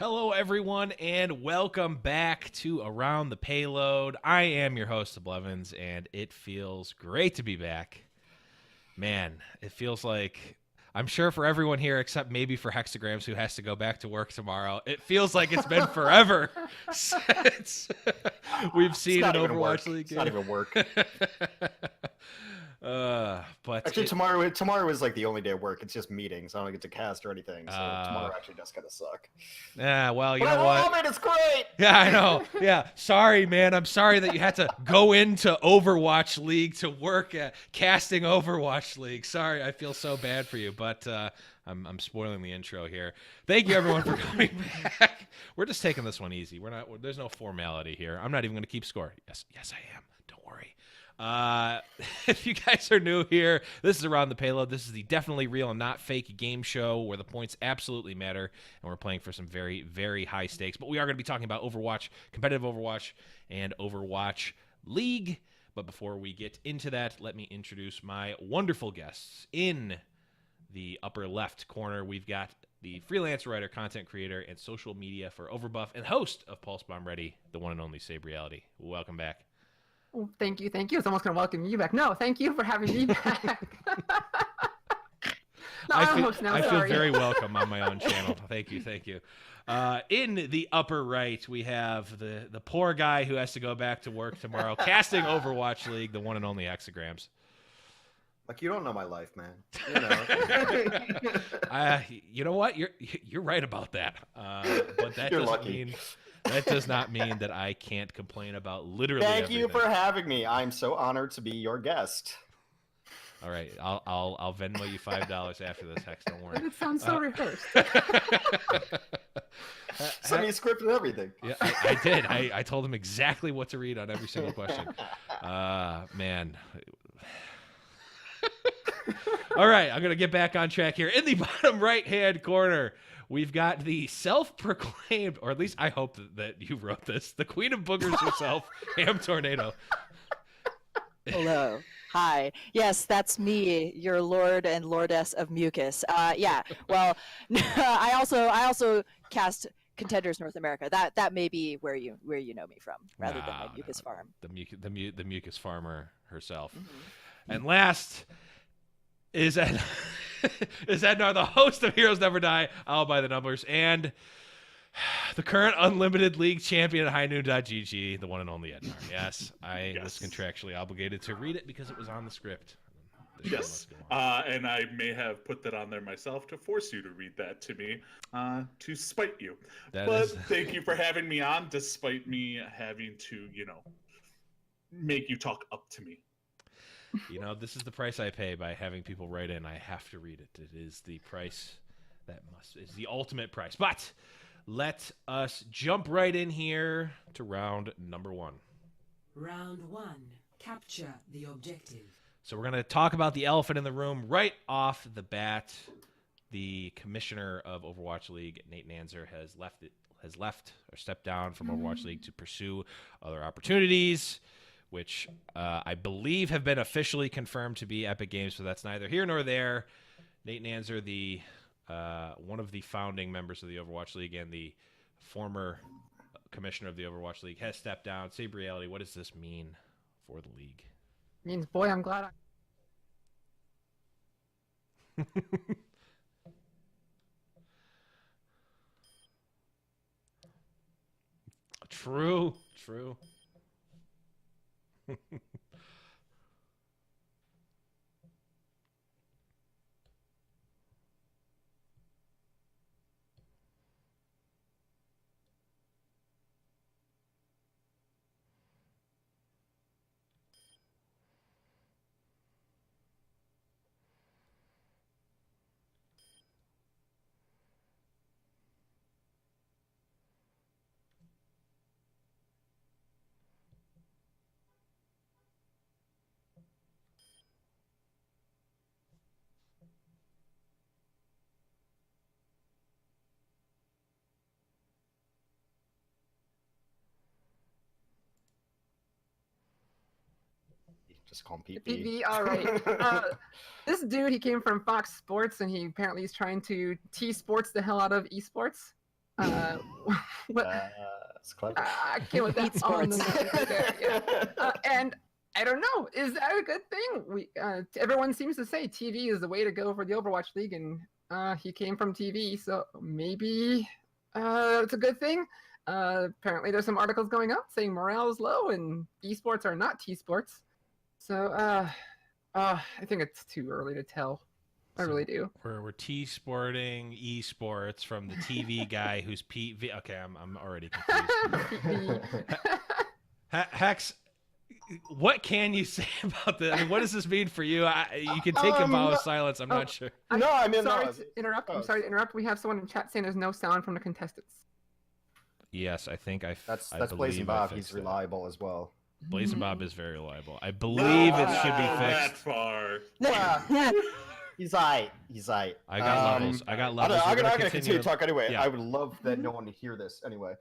Hello, everyone, and welcome back to Around the Payload. I am your host, Blevins, and it feels great to be back. Man, it feels like, I'm sure for everyone here, except maybe for Hexagrams, who has to go back to work tomorrow, it feels like it's been forever since we've seen an Overwatch League game. It's not even work. But actually, tomorrow is like the only day of work. It's just meetings. I don't get to cast or anything. So tomorrow actually does kind of suck. Yeah, well, you but know I what? love it. It's great. Yeah, I know. Yeah, sorry, man. I'm sorry that you had to go into Overwatch League to work at casting Overwatch League. Sorry, I feel so bad for you, but I'm spoiling the intro here. Thank you, everyone, for coming back. We're just taking this one easy. There's no formality here. I'm not even going to keep score. Yes, I am. Don't worry. If you guys are new here, this is Around the Payload. This is the definitely real and not fake game show where the points absolutely matter, and we're playing for some very, very high stakes. But we are going to be talking about Overwatch, competitive Overwatch, and Overwatch League. But before we get into that, let me introduce my wonderful guests. In the upper left corner, we've got the freelance writer, content creator, and social media for Overbuff, and host of Pulse Bomb Ready, the one and only Sabriality. Welcome back. Oh, thank you. I was almost going to welcome you back. No, thank you for having me back. I feel very welcome on my own channel. Thank you. In the upper right, we have the poor guy who has to go back to work tomorrow, casting Overwatch League, the one and only Hexagrams. Like, you don't know my life, man. You know. You know what? You're right about that. But that does not mean that I can't complain about literally Thank everything. you for having me. I'm so honored to be your guest. All right, I'll Venmo you $5 after this, Hex. Don't worry. It sounds so rehearsed. Send me a script and everything. Yeah, I did. I told him exactly what to read on every single question. Man. All right, I'm going to get back on track here. In the bottom right-hand corner, we've got the self-proclaimed, or at least I hope that you wrote this, the queen of boogers herself, Ham Tornado. Hello. Hi. Yes, that's me, your lord and lordess of mucus. Yeah. Well, I also cast Contenders North America. That may be where you know me from, rather than my mucus farm. The mucus farmer herself. Mm-hmm. And last is Edanar, the host of Heroes Never Die, I'll buy the numbers, and the current unlimited league champion at highnoon.gg, the one and only Edanar. Yes, I was contractually obligated to read it because it was on the script. Yes, and I may have put that on there myself to force you to read that to me, to spite you. Thank you for having me on, despite me having to, make you talk up to me. This is the price I pay by having people write in. I have to read it. It is the price is the ultimate price. But let us jump right in here to round number 1. Round 1. Capture the objective. So we're going to talk about the elephant in the room right off the bat. The commissioner of Overwatch League, Nate Nanzer, has left or stepped down from Overwatch League to pursue other opportunities, which I believe have been officially confirmed to be Epic Games, so that's neither here nor there. Nate Nanzer, the one of the founding members of the Overwatch League and the former commissioner of the Overwatch League, has stepped down. Sabriality, what does this mean for the league? Means, boy, I'm glad True. Just call him PP. PP, all right. This dude, he came from Fox Sports, and he apparently is trying to T-sports the hell out of esports. what, It's clever. I came with that Eat on the sports. note there, yeah. And I don't know, is that a good thing? Everyone seems to say TV is the way to go for the Overwatch League, and he came from TV, so maybe it's a good thing. Apparently, there's some articles going out saying morale is low and esports are not T-sports. So I think it's too early to tell. I really do. We're T-sporting esports from the TV guy who's PV. Okay, I'm already confused. Hex, what can you say about this? I mean, what does this mean for you? You can take a vow of silence. I'm not sure. No, I mean, sorry no. to interrupt. I'm sorry to interrupt. We have someone in chat saying there's no sound from the contestants. Yes, I think That's believe Blazing I Bob. fixed He's it. reliable as well. Blazing Bob is very reliable. I believe it should be That fixed. far. He's aight. He's aight. I got levels. I got levels. I'm We're gonna gonna continue to talk anyway. Yeah. I would love that no one to hear this anyway.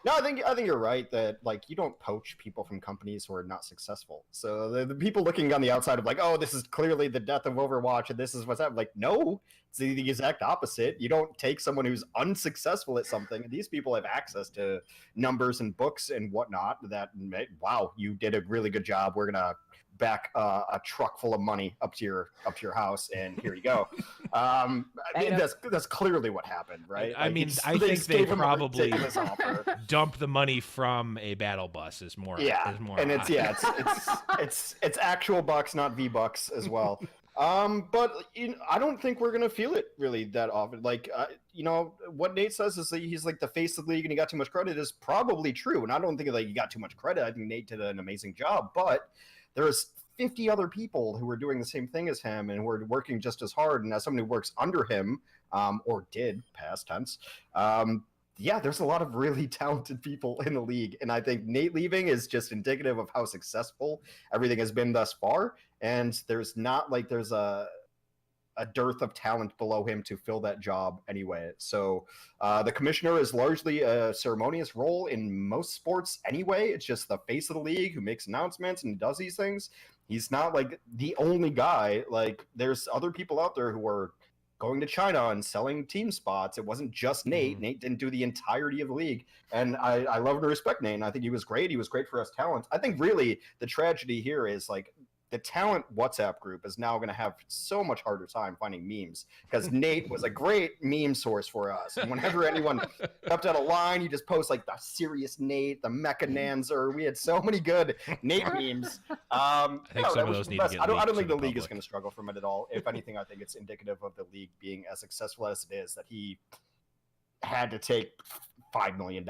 No, I think you're right that like you don't poach people from companies who are not successful. So the people looking on the outside of like, oh, this is clearly the death of Overwatch and this is what's happening. Like, no, it's the exact opposite. You don't take someone who's unsuccessful at something. These people have access to numbers and books and whatnot. That wow, you did a really good job. We're gonna back a truck full of money up to your house, and here you go. I mean, that's clearly what happened, right? I mean, I think they probably dump the money from a battle bus. Is more and it's actual bucks, not V-bucks as well. But I don't think we're gonna feel it really that often. Like, what Nate says is that he's like the face of the league and he got too much credit is probably true, and I don't think like he got too much credit. I think Nate did an amazing job, but there's 50 other people who are doing the same thing as him and who are working just as hard. And as someone who works under him, or did, past tense, there's a lot of really talented people in the league. And I think Nate leaving is just indicative of how successful everything has been thus far. And there's not like there's a dearth of talent below him to fill that job anyway. So the commissioner is largely a ceremonious role in most sports anyway. It's just the face of the league who makes announcements and does these things. He's not like the only guy. Like there's other people out there who are going to China and selling team spots. It wasn't just Nate. Nate didn't do the entirety of the league. And I love and respect Nate. And I think he was great. He was great for us talent. I think really the tragedy here is like the talent WhatsApp group is now going to have so much harder time finding memes because Nate was a great meme source for us. And whenever anyone stepped out of line, you just post like the serious Nate, the Mecha Nanzer. We had so many good Nate memes. I think some of those need to get I don't leaked think to the league public. is going to struggle from it at all. If anything, I think it's indicative of the league being as successful as it is that he had to take $5 million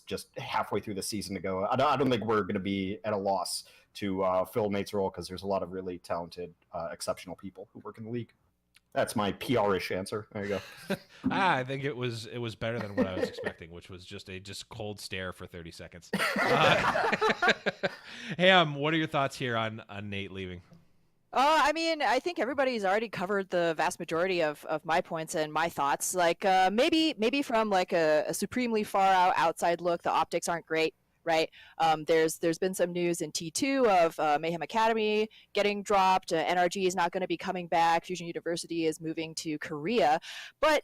just halfway through the season to go. I don't think we're going to be at a loss to fill Nate's role because there's a lot of really talented, exceptional people who work in the league. That's my PR-ish answer. There you go. I think it was better than what I was expecting, which was just cold stare for 30 seconds. Ham, what are your thoughts here on Nate leaving? I mean, I think everybody's already covered the vast majority of my points and my thoughts. Like, maybe from like a supremely far outside look, the optics aren't great. Right. There's been some news in T2 of Mayhem Academy getting dropped. NRG is not going to be coming back. Fusion University is moving to Korea. But,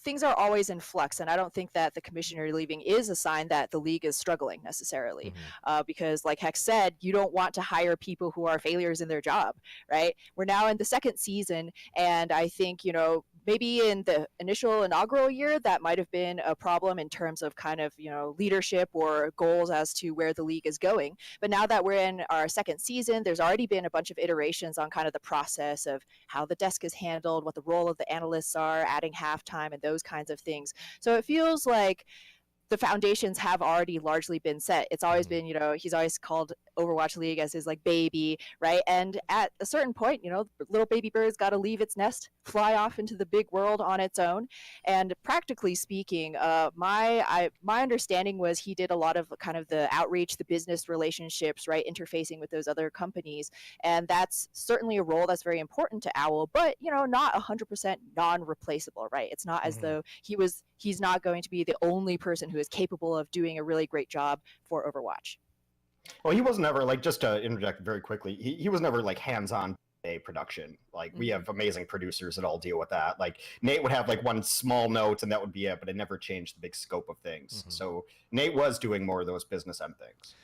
things are always in flux. And I don't think that the commissioner leaving is a sign that the league is struggling necessarily. Because like Hex said, you don't want to hire people who are failures in their job. Right. We're now in the second season. And I think, maybe in the initial inaugural year, that might have been a problem in terms of kind of, leadership or goals as to where the league is going. But now that we're in our second season, there's already been a bunch of iterations on kind of the process of how the desk is handled, what the role of the analysts are, adding halftime and those kinds of things. So it feels like the foundations have already largely been set. It's always been, he's always called Overwatch League as his like baby, right? And at a certain point, little baby bird's got to leave its nest, fly off into the big world on its own. And practically speaking, my understanding was he did a lot of kind of the outreach, the business relationships, right, interfacing with those other companies, and that's certainly a role that's very important to Owl, but not 100% non-replaceable, right? It's not as though he's not going to be the only person who is capable of doing a really great job for Overwatch. Well, he was never like, just to interject very quickly, he was never like hands-on a production. Like we have amazing producers that all deal with that. Like Nate would have like one small note and that would be it, but it never changed the big scope of things. So Nate was doing more of those business end things.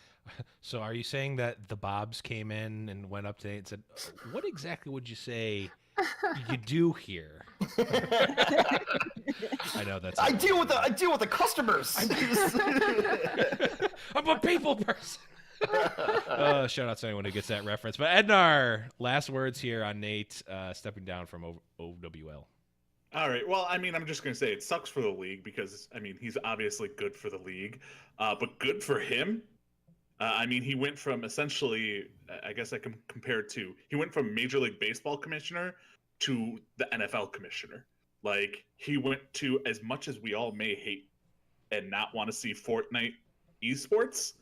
So are you saying that the Bobs came in and went up to Nate and said, what exactly would you say you do here? I know that's. I deal with the customers. I'm a people person. Shout out to anyone who gets that reference. But Edanar, last words here on Nate stepping down from OWL. All right. Well, I mean, I'm just going to say it sucks for the league because, I mean, he's obviously good for the league. But good for him. I mean, he went from essentially, I guess I can compare it to, he went from Major League Baseball commissioner to the NFL commissioner. Like, he went to, as much as we all may hate and not want to see Fortnite esports,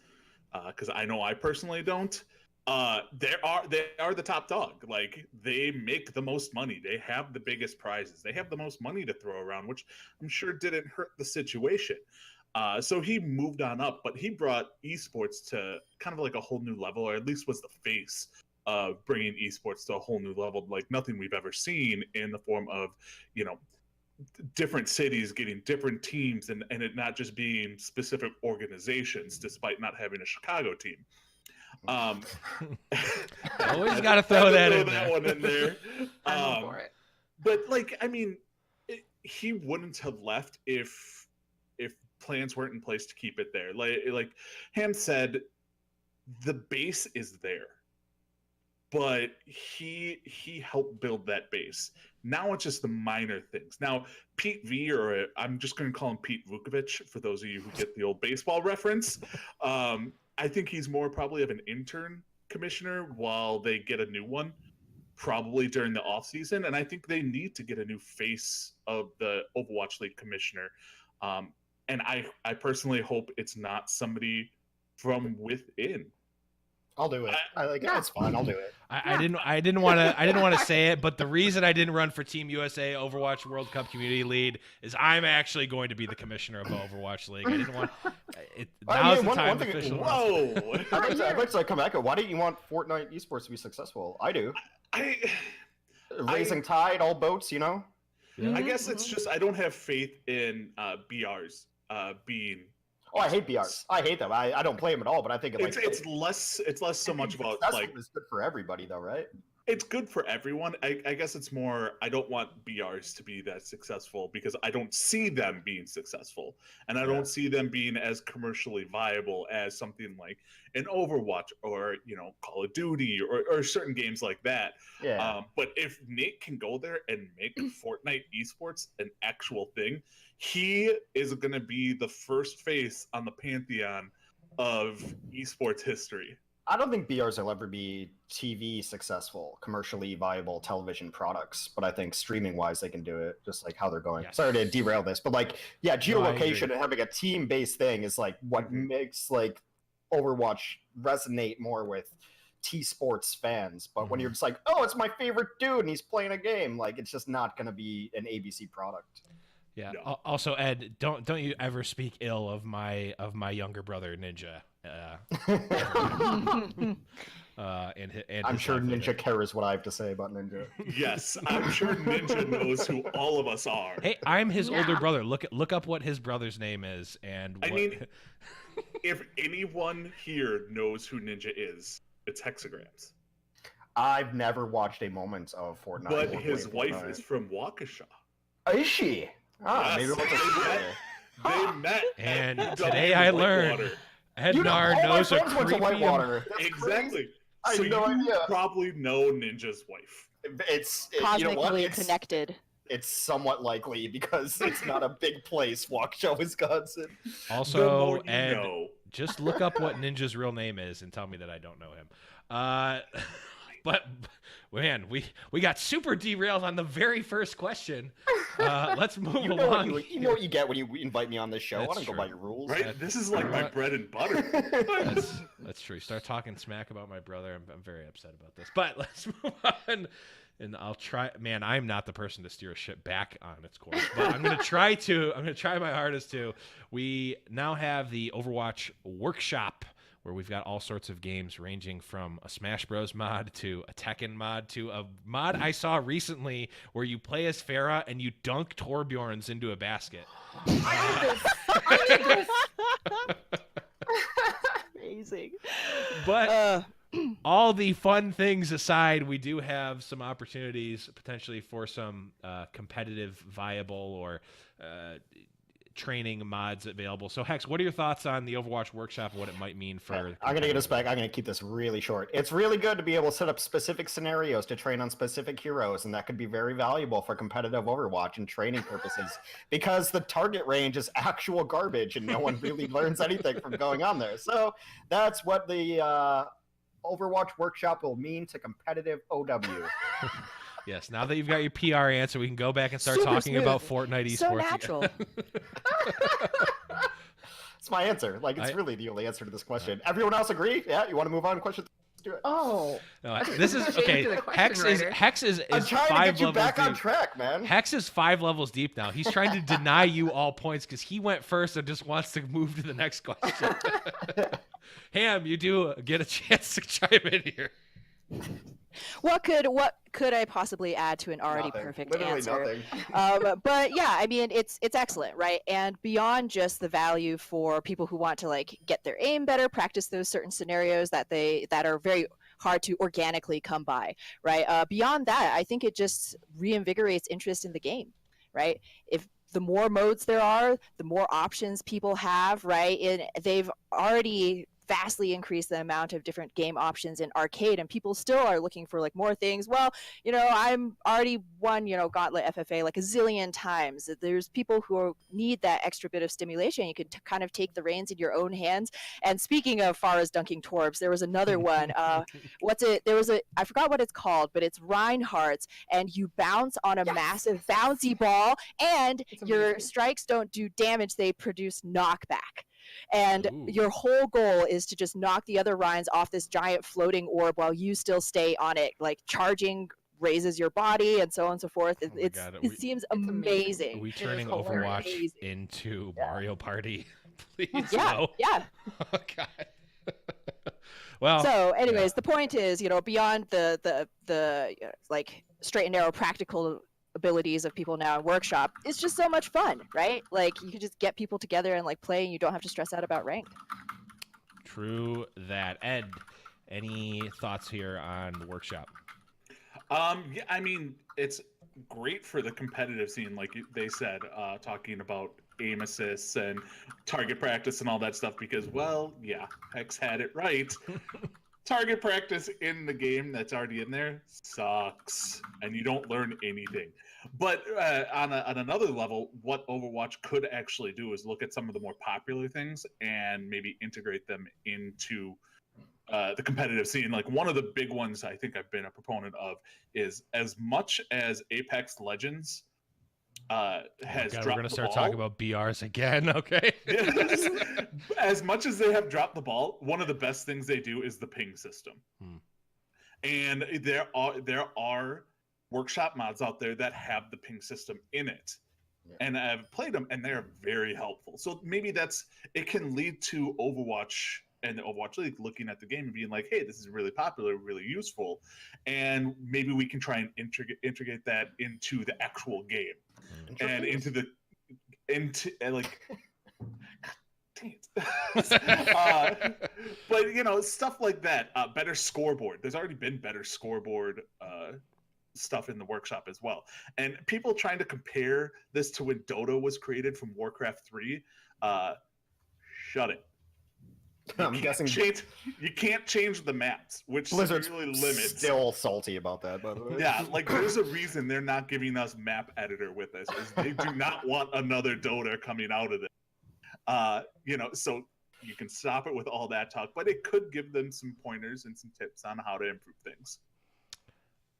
because I know I personally don't, they are the top dog. Like, they make the most money. They have the biggest prizes. They have the most money to throw around, which I'm sure didn't hurt the situation. So he moved on up, but he brought esports to kind of like a whole new level, or at least was the face of bringing esports to a whole new level, like nothing we've ever seen, in the form of, you know, different cities getting different teams and it not just being specific organizations, despite not having a Chicago team. Always got to throw that one in there. I'm for it. But like, I mean, he wouldn't have left if plans weren't in place to keep it there. Like Ham said, the base is there, but he helped build that base. Now it's just the minor things. Now Pete V, or I'm just going to call him Pete Vukovic for those of you who get the old baseball reference. I think he's more probably of an intern commissioner while they get a new one, probably during the off season. And I think they need to get a new face of the Overwatch League commissioner. And I personally hope it's not somebody from within. I'll do it. It's fine. I'll do it. I didn't want to say it, but the reason I didn't run for Team USA Overwatch World Cup Community Lead is I'm actually going to be the commissioner of Overwatch League. I didn't want it. Now's the time to official. Whoa! I'd like to come back. Why don't you want Fortnite esports to be successful? I do. Raising tide, all boats. You know. Yeah. I guess it's just I don't have faith in BRs being. Oh, I hate BRs. I hate them. I don't play them at all. But I think it's less so much about like it's good for everybody though, right? It's good for everyone. I guess it's more, I don't want BRs to be that successful because I don't see them being successful. And I don't see them being as commercially viable as something like an Overwatch or, you know, Call of Duty or certain games like that. Yeah. But if Nate can go there and make Fortnite esports an actual thing, he is going to be the first face on the pantheon of esports history. I don't think BRs will ever be TV successful, commercially viable television products, but I think streaming-wise they can do it, just like how they're going. Yes. Sorry to derail this, but like, yeah, geolocation agree. and having a team-based thing is like what makes like Overwatch resonate more with T-sports fans. But when you're just like, oh, it's my favorite dude and he's playing a game, like it's just not going to be an ABC product. Yeah. No. Also, Ed, don't you ever speak ill of my younger brother Ninja. And I'm sure Ninja cares what I have to say about Ninja. Yes, I'm sure Ninja knows who all of us are. Hey, I'm his older brother. Look up what his brother's name is, and I mean, if anyone here knows who Ninja is, it's Hexagrams. I've never watched a moment of Fortnite. But his wife is from Waukesha. Is she? Ah, Yes. maybe we'll They met. And at today UW I learned Whitewater. Ednar knows a went to creepy. Whitewater. That's Exactly. crazy. I So had no you idea. probably know Ninja's wife. It's Cosmically you know what? connected. It's somewhat likely because it's not a big place, Waukesha, Wisconsin. The Also, more you Ed, know. just look up what Ninja's real name is and tell me that I don't know him. But man, we got super derailed on the very first question. Let's move You know, along. you know what you get when you invite me on this show. That's I don't true. go by your rules. Right? This is like my bread and butter. That's true. Start talking smack about my brother. I'm very upset about this. But let's move on. And I'll try. Man, I'm not the person to steer a ship back on its course, but I'm gonna try to. I'm gonna try my hardest to. We now have the Overwatch workshop where we've got all sorts of games ranging from a Smash Bros mod to a Tekken mod to a mod I saw recently where you play as Farah and you dunk Torbjorns into a basket. I need this. Amazing. But all the fun things aside, we do have some opportunities potentially for some competitive, viable, or training mods available. So, Hex, what are your thoughts on the Overwatch Workshop and what it might mean for... I'm going to get us back. I'm going to keep this really short. It's really good to be able to set up specific scenarios to train on specific heroes, and that could be very valuable for competitive Overwatch and training purposes, because the target range is actual garbage, and no one really learns anything from going on there. So that's what the Overwatch Workshop will mean to competitive OW. Yes, now that you've got your PR answer, we can go back and start Super talking smooth. about Fortnite esports. So natural. It's my answer. Like, it's really the only answer to this question. Everyone else agree? Yeah, you want to move on to question? Let's do it. Oh. No, this is Change okay. to the question Hex is I'm trying to 5 get you levels back on deep. track, man. Hex is 5 levels deep now. He's trying to deny you all points because he went first and just wants to move to the next question. Ham, you do get a chance to chime in here. What could I possibly add to an already Nothing. perfect Literally answer? nothing. But yeah, I mean, it's excellent, right? And beyond just the value for people who want to like get their aim better, practice those certain scenarios that are very hard to organically come by, right? Beyond that, I think it just reinvigorates interest in the game, right? If the more modes there are, the more options people have, right? And they've already vastly increased the amount of different game options in arcade, and people still are looking for like more things. Well, I'm already won, Gauntlet FFA like a zillion times. There's people who need that extra bit of stimulation. You can kind of take the reins in your own hands. And speaking of Farah's dunking Torbs, there was another one. I forgot what it's called, but it's Reinhardt's, and you bounce on a massive bouncy ball, and your strikes don't do damage, they produce knockback. And your whole goal is to just knock the other Rhines off this giant floating orb while you still stay on it. Like, charging raises your body and so on and so forth. It seems amazing. Are we turning Overwatch into Mario Party? Please, yeah, no. Yeah. Oh, God. Well. So, anyways, the point is, beyond the like straight and narrow practical abilities of people now in Workshop, it's just so much fun, right? Like, you can just get people together and like play, and you don't have to stress out about rank. True that. Ed, any thoughts here on the Workshop? Yeah, I mean, it's great for the competitive scene, like they said, talking about aim assists and target practice and all that stuff, because, well, yeah, Hex had it right. Target practice in the game that's already in there sucks, and you don't learn anything. But on another level, what Overwatch could actually do is look at some of the more popular things and maybe integrate them into the competitive scene. Like, one of the big ones I think I've been a proponent of is, as much as Apex Legends has dropped we're gonna the start ball, talking about BRs again, okay? Yes. As much as they have dropped the ball, one of the best things they do is the ping system. And there are Workshop mods out there that have the ping system in it. Yeah. And I've played them, and they're very helpful. So maybe it can lead to Overwatch and the Overwatch League looking at the game and being like, hey, this is really popular, really useful. And maybe we can try and integrate that into the actual game. And like, dang it. But stuff like that. Better scoreboard. There's already been better scoreboard stuff in the Workshop as well. And people trying to compare this to when Dota was created from Warcraft 3, shut it. I'm guessing you can't change the maps, which Blizzard's really limits. Still salty about that, by the way. Yeah, like, there's a reason they're not giving us map editor with us, is they do not want another Dota coming out of it. So you can stop it with all that talk, but it could give them some pointers and some tips on how to improve things.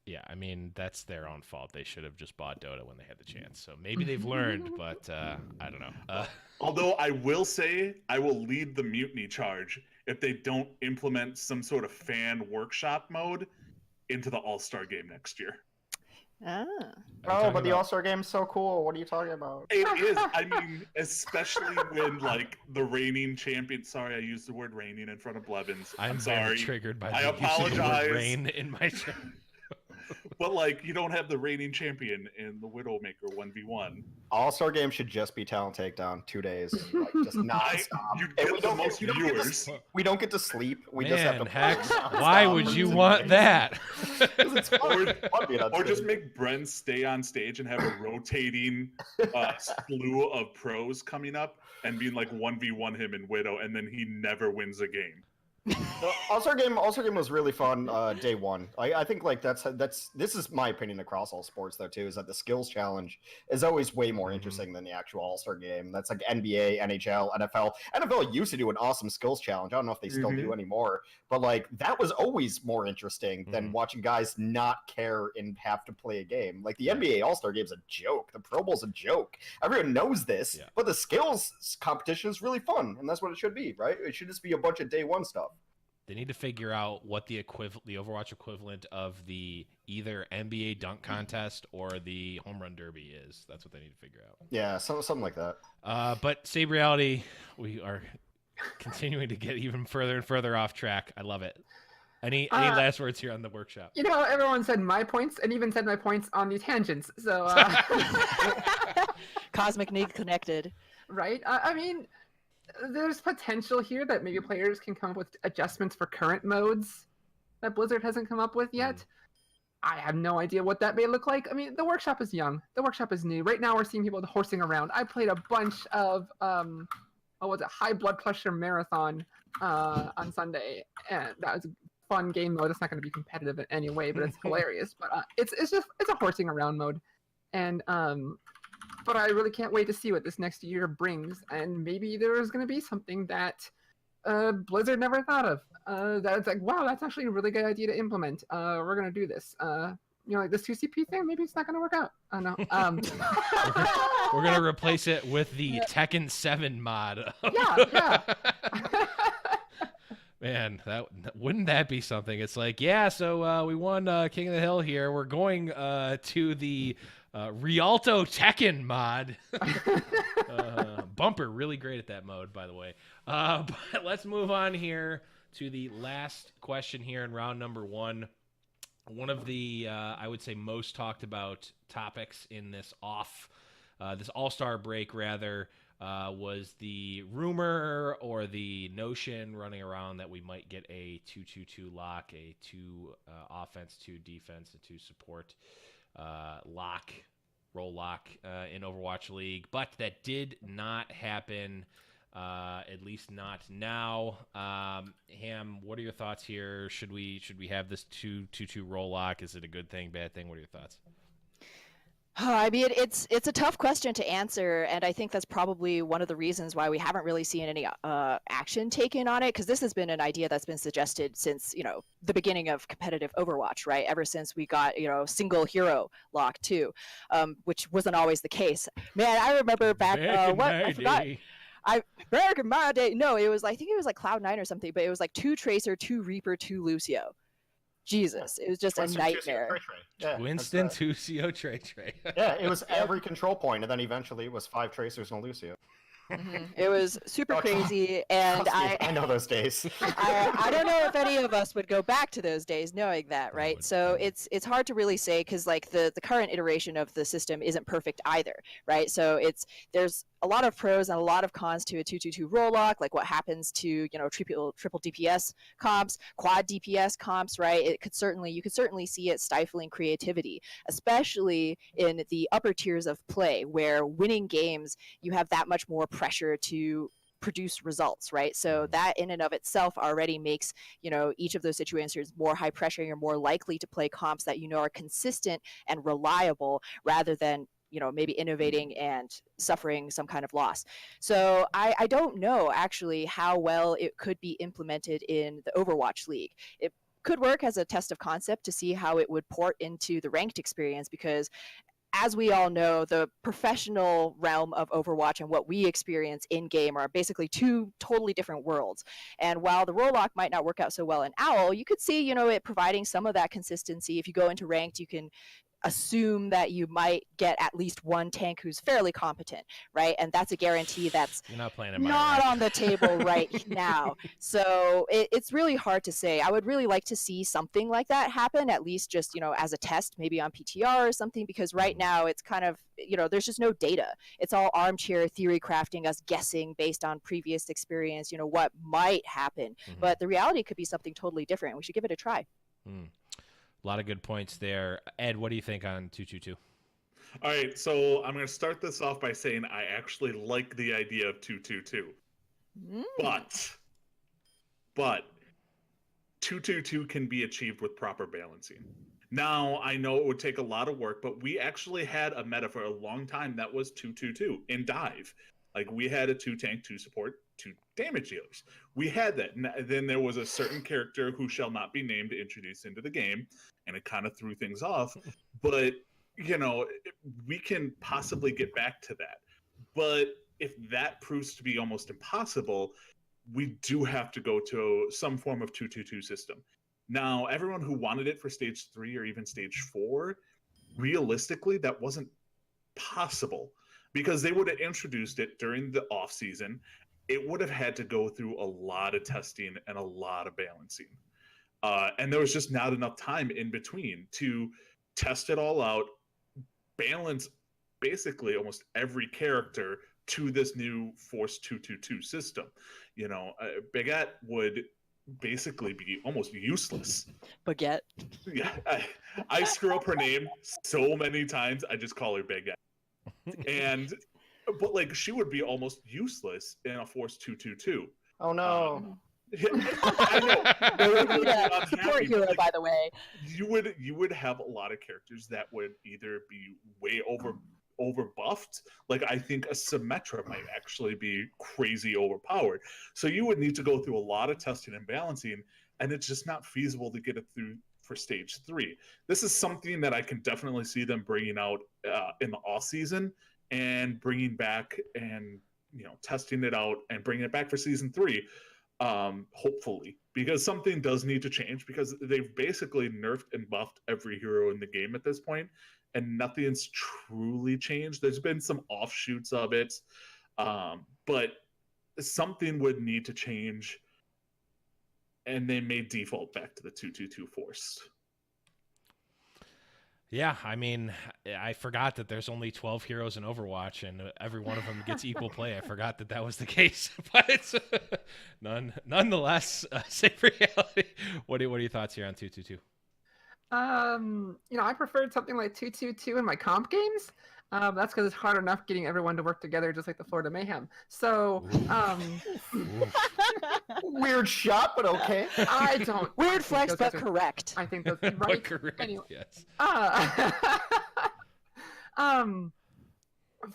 Yeah, I mean, that's their own fault. They should have just bought Dota when they had the chance. So maybe they've learned, but I don't know. Although I will say, I will lead the mutiny charge if they don't implement some sort of fan Workshop mode into the All-Star game next year. Ah. Oh, but the All-Star Game's so cool. What are you talking about? It is. I mean, especially when like the reigning champion. Sorry, I used the word reigning in front of Blevins. I'm very sorry. triggered by I the use of the word apologize. rain in my chat. But like, you don't have the reigning champion in the Widowmaker 1v1. All-Star Game should just be talent takedown 2 days, like just not stop. You And get the most viewers. We don't get to sleep. We just have to. Hex, play why nonstop would for you 2 want days. that? 'Cause it's fun. It's fun being on Or just stage. make Bren stay on stage and have a rotating slew of pros coming up and being like 1v1 him in Widow, and then he never wins a game. The All-Star Game was really fun day one. I think like that's this is my opinion across all sports though too, is that the skills challenge is always way more interesting than the actual All-Star Game. That's like NBA, NHL, NFL. NFL used to do an awesome skills challenge. I don't know if they still do anymore, but like that was always more interesting than watching guys not care and have to play a game. Like the NBA All-Star Game's a joke. The Pro Bowl's a joke. Everyone knows this, but the skills competition is really fun, and that's what it should be, right? It should just be a bunch of day one stuff. They need to figure out what the Overwatch equivalent of the either NBA dunk contest or the home run derby is. That's what they need to figure out. Yeah, something like that. But Save Reality, we are continuing to get even further and further off track. I love it. Any last words here on the workshop? You know, everyone said my points and even said my points on the tangents. So, Cosmic Need connected. Right? I mean, there's potential here that maybe players can come up with adjustments for current modes that Blizzard hasn't come up with yet. I have no idea what that may look like. I mean, the workshop is young. The workshop is new. Right now, we're seeing people horsing around. I played a bunch of high blood pressure marathon on Sunday, and that was a fun game mode. It's not going to be competitive in any way, but it's hilarious. But it's a horsing around mode, and but I really can't wait to see what this next year brings, and maybe there's going to be something that Blizzard never thought of. That's like, wow, that's actually a really good idea to implement. We're going to do this. Like this 2CP thing, maybe it's not going to work out. I don't know. We're going to replace it with the Tekken 7 mod. Yeah. Man, wouldn't that be something? It's like, so we won King of the Hill here. We're going to the Rialto Tekken mod. Bumper, really great at that mode, by the way. But let's move on here to the last question here in round number 1. One of the, I would say, most talked about topics in this this All-Star break, rather, was the rumor or the notion running around that we might get a 2-2-2 lock, a 2 offense, 2 defense, a 2 support role lock in Overwatch League, but that did not happen, at least not now. Ham, what are your thoughts here? Should we have this 2-2-2 role lock? Is it a good thing, bad thing? What are your thoughts? I mean, it's a tough question to answer, and I think that's probably one of the reasons why we haven't really seen any action taken on it, because this has been an idea that's been suggested since, the beginning of competitive Overwatch, right? Ever since we got, single hero lock too, which wasn't always the case. Man, I remember back I forgot. Back in my day, no, I think it was like Cloud9 or something, but it was like 2 Tracer, 2 Reaper, 2 Lucio. Jesus, it was just a nightmare. Winston, Tucio, Trey. Yeah, it was every control point, and then eventually it was 5 Tracers and a Lucio. It was super crazy, and I know those days. I don't know if any of us would go back to those days knowing that, right? So it's hard to really say, because like the current iteration of the system isn't perfect either, right? So there's a lot of pros and a lot of cons to a 2-2-2 role lock, like what happens to triple DPS comps, quad DPS comps, right? You could certainly see it stifling creativity, especially in the upper tiers of play, where winning games you have that much more pressure to produce results, right? So that in and of itself already makes each of those situations more high pressure. You're more likely to play comps that are consistent and reliable, rather than maybe innovating and suffering some kind of loss. So I don't know actually how well it could be implemented in the Overwatch League. It could work as a test of concept to see how it would port into the ranked experience, because as we all know, the professional realm of Overwatch and what we experience in-game are basically 2 totally different worlds. And while the role lock might not work out so well in OWL, you could see, it providing some of that consistency. If you go into ranked, you can assume that you might get at least one tank who's fairly competent, right? And that's a guarantee that's You're not playing not on the table right now. So it's really hard to say. I would really like to see something like that happen, at least just, as a test, maybe on PTR or something, because right now it's kind of, there's just no data. It's all armchair theory crafting, us guessing based on previous experience, what might happen. But the reality could be something totally different. We should give it a try. A lot of good points there. Ed, what do you think on 222? All right, so I'm going to start this off by saying I actually like the idea of 222. But 222 can be achieved with proper balancing. Now, I know it would take a lot of work, but we actually had a meta for a long time that was 222 in dive. Like, we had a 2-tank, 2-support, 2 damage dealers. We had that. And then there was a certain character who shall not be named introduced into the game, and it kind of threw things off. But, we can possibly get back to that. But if that proves to be almost impossible, we do have to go to some form of 222 system. Now, everyone who wanted it for stage 3 or even stage 4, realistically, that wasn't possible because they would have introduced it during the off season. It would have had to go through a lot of testing and a lot of balancing. And there was just not enough time in between to test it all out, balance basically almost every character to this new Force 222 system. Baguette would basically be almost useless. Baguette. Yeah, I screw up her name so many times. I just call her Baguette. But like, she would be almost useless in a Force 222. Oh no. I know. Support hero, like, by the way. You would have a lot of characters that would either be way over buffed. Like, I think a Symmetra might actually be crazy overpowered. So you would need to go through a lot of testing and balancing, and it's just not feasible to get it through for stage 3. This is something that I can definitely see them bringing out in the off season and bringing back and testing it out and bringing it back for season 3. Hopefully, because something does need to change, because they've basically nerfed and buffed every hero in the game at this point, and nothing's truly changed. There's been some offshoots of it, but something would need to change, and they may default back to the 222 Force. Yeah, I mean, I forgot that there's only 12 heroes in Overwatch, and every one of them gets equal play. I forgot that was the case, but it's nonetheless, safe reality. What are your thoughts here on 222? I preferred something like 222 in my comp games. That's because it's hard enough getting everyone to work together, just like the Florida Mayhem. So, weird shot, but okay. I don't. Weird flex, but correct. I think that's right. Correct. Anyway. Yes.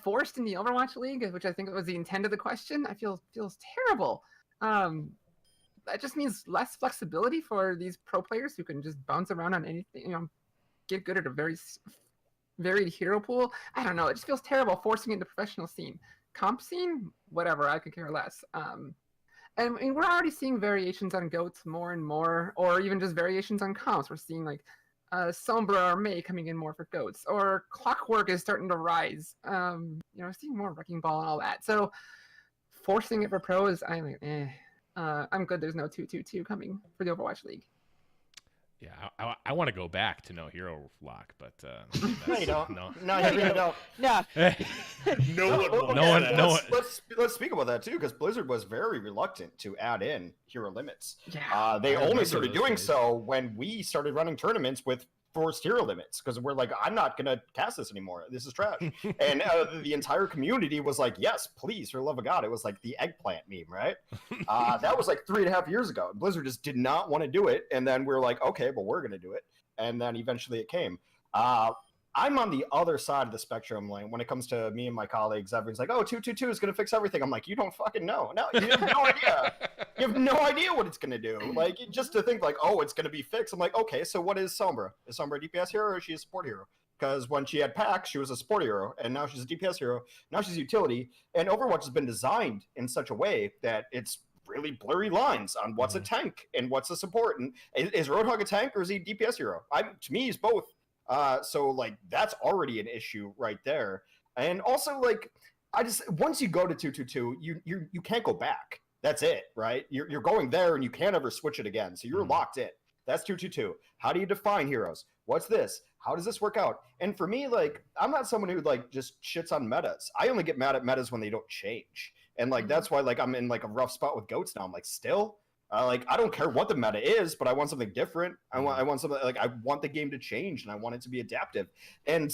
Forced in the Overwatch League, which I think was the intent of the question, feels terrible. That just means less flexibility for these pro players who can just bounce around on anything. Get good at a very varied hero pool. I don't know. It just feels terrible forcing it into professional scene. Comp scene, whatever. I could care less. And we're already seeing variations on goats more and more, or even just variations on comps. We're seeing like Sombra or May coming in more for goats, or Clockwork is starting to rise. Seeing more Wrecking Ball and all that. So forcing it for pros, I'm good. There's no 222 coming for the Overwatch League. Yeah, I want to go back to no hero lock, but No, you don't. No. No, you really don't. No one. Let's speak about that too, because Blizzard was very reluctant to add in hero limits. Yeah. They I only remember started those doing days. so when we started running tournaments with forced hero limits, because we're like, I'm not gonna cast this anymore. This is trash. And the entire community was like, yes, please, for the love of God. It was like the eggplant meme, right? That was like 3.5 years ago. Blizzard just did not want to do it, and then we're like, okay, but we're gonna do it. And then eventually it came. I'm on the other side of the spectrum. Like, when it comes to me and my colleagues, everyone's like, oh, 222 is going to fix everything. I'm like, you don't fucking know. No, you have no idea. You have no idea what it's going to do. Like, just to think like, oh, it's going to be fixed. I'm like, okay, so what is Sombra? Is Sombra a DPS hero, or is she a support hero? Because when she had packs, she was a support hero, and now she's a DPS hero. Now she's a utility. And Overwatch has been designed in such a way that it's really blurry lines on what's a tank and what's a support. And is Roadhog a tank, or is he a DPS hero? To me, he's both. So like that's already an issue right there. And also like once you go to 2-2-2, you can't go back. That's it, right? You're going there and you can't ever switch it again. So you're locked in. That's 2-2-2. How do you define heroes? What's this? How does this work out? And for me, like, I'm not someone who like just shits on metas. I only get mad at metas when they don't change. And like that's why like I'm in like a rough spot with goats now. I'm like, still, like I don't care what the meta is, but I want something different. I want something like I want the game to change and I want it to be adaptive. And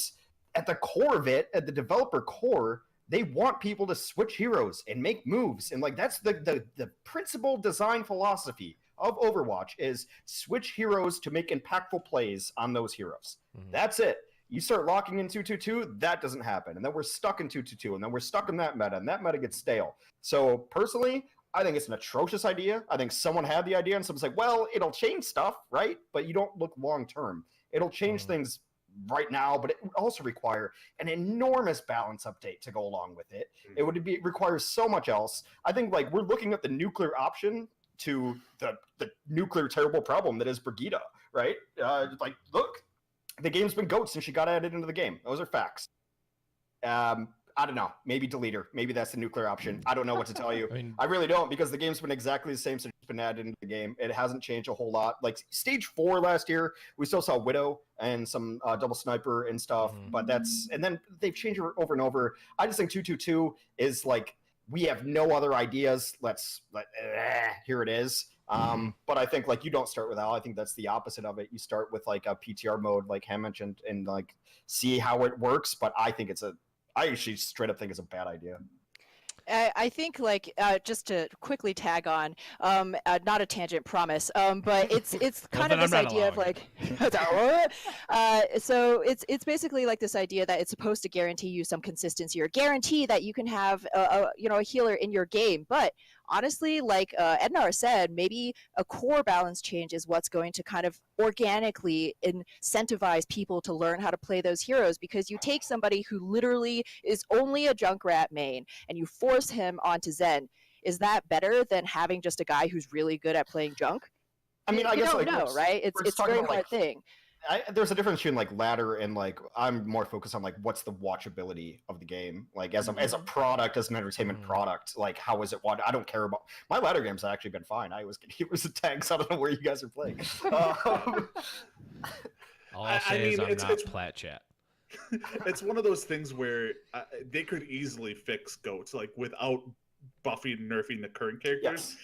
at the core of it, at the developer core, they want people to switch heroes and make moves. And like that's the principal design philosophy of Overwatch is switch heroes to make impactful plays on those heroes. That's it. You start locking in 2-2-2, that doesn't happen. And then we're stuck in 2-2-2, and then we're stuck in that meta, and that meta gets stale. So personally, I think it's an atrocious idea. I think someone had the idea, and someone's like, well, it'll change stuff, right? But you don't look long-term. It'll change things right now, but it would also require an enormous balance update to go along with it. It would require so much else. I think like we're looking at the nuclear option to the nuclear terrible problem that is Brigitte, right? Like, look, the game's been goat since she got added into the game. Those are facts. I don't know. Maybe delete her. Maybe that's the nuclear option. I don't know what to tell you. I really don't, because the game's been exactly the same since it's been added into the game. It hasn't changed a whole lot. Like stage 4 last year, we still saw Widow and some double sniper and stuff, but and then they've changed it over and over. I just think 2-2-2 is like, we have no other ideas. Here it is. But I think like you don't start with Al. I think that's the opposite of it. You start with like a PTR mode, like Ham mentioned, and like see how it works. But I think I actually straight up think it's a bad idea. I think like just to quickly tag on, not a tangent, promise, but it's kind of this idea of like, so it's basically like this idea that it's supposed to guarantee you some consistency or guarantee that you can have a healer in your game, but honestly, like Edanar said, maybe a core balance change is what's going to kind of organically incentivize people to learn how to play those heroes, because you take somebody who literally is only a Junkrat main and you force him onto Zen. Is that better than having just a guy who's really good at playing Junk? I mean, I guess don't like, know, right? It's a very hard thing. There's a difference between like ladder and like I'm more focused on like what's the watchability of the game, like as a product, as an entertainment product, like how is it watched? I don't care about my ladder games have actually been fine. I was getting heroes and tanks. I don't know where you guys are playing. All I'll say is I'm not plat chat. It's one of those things where they could easily fix goats like without buffing and nerfing the current characters.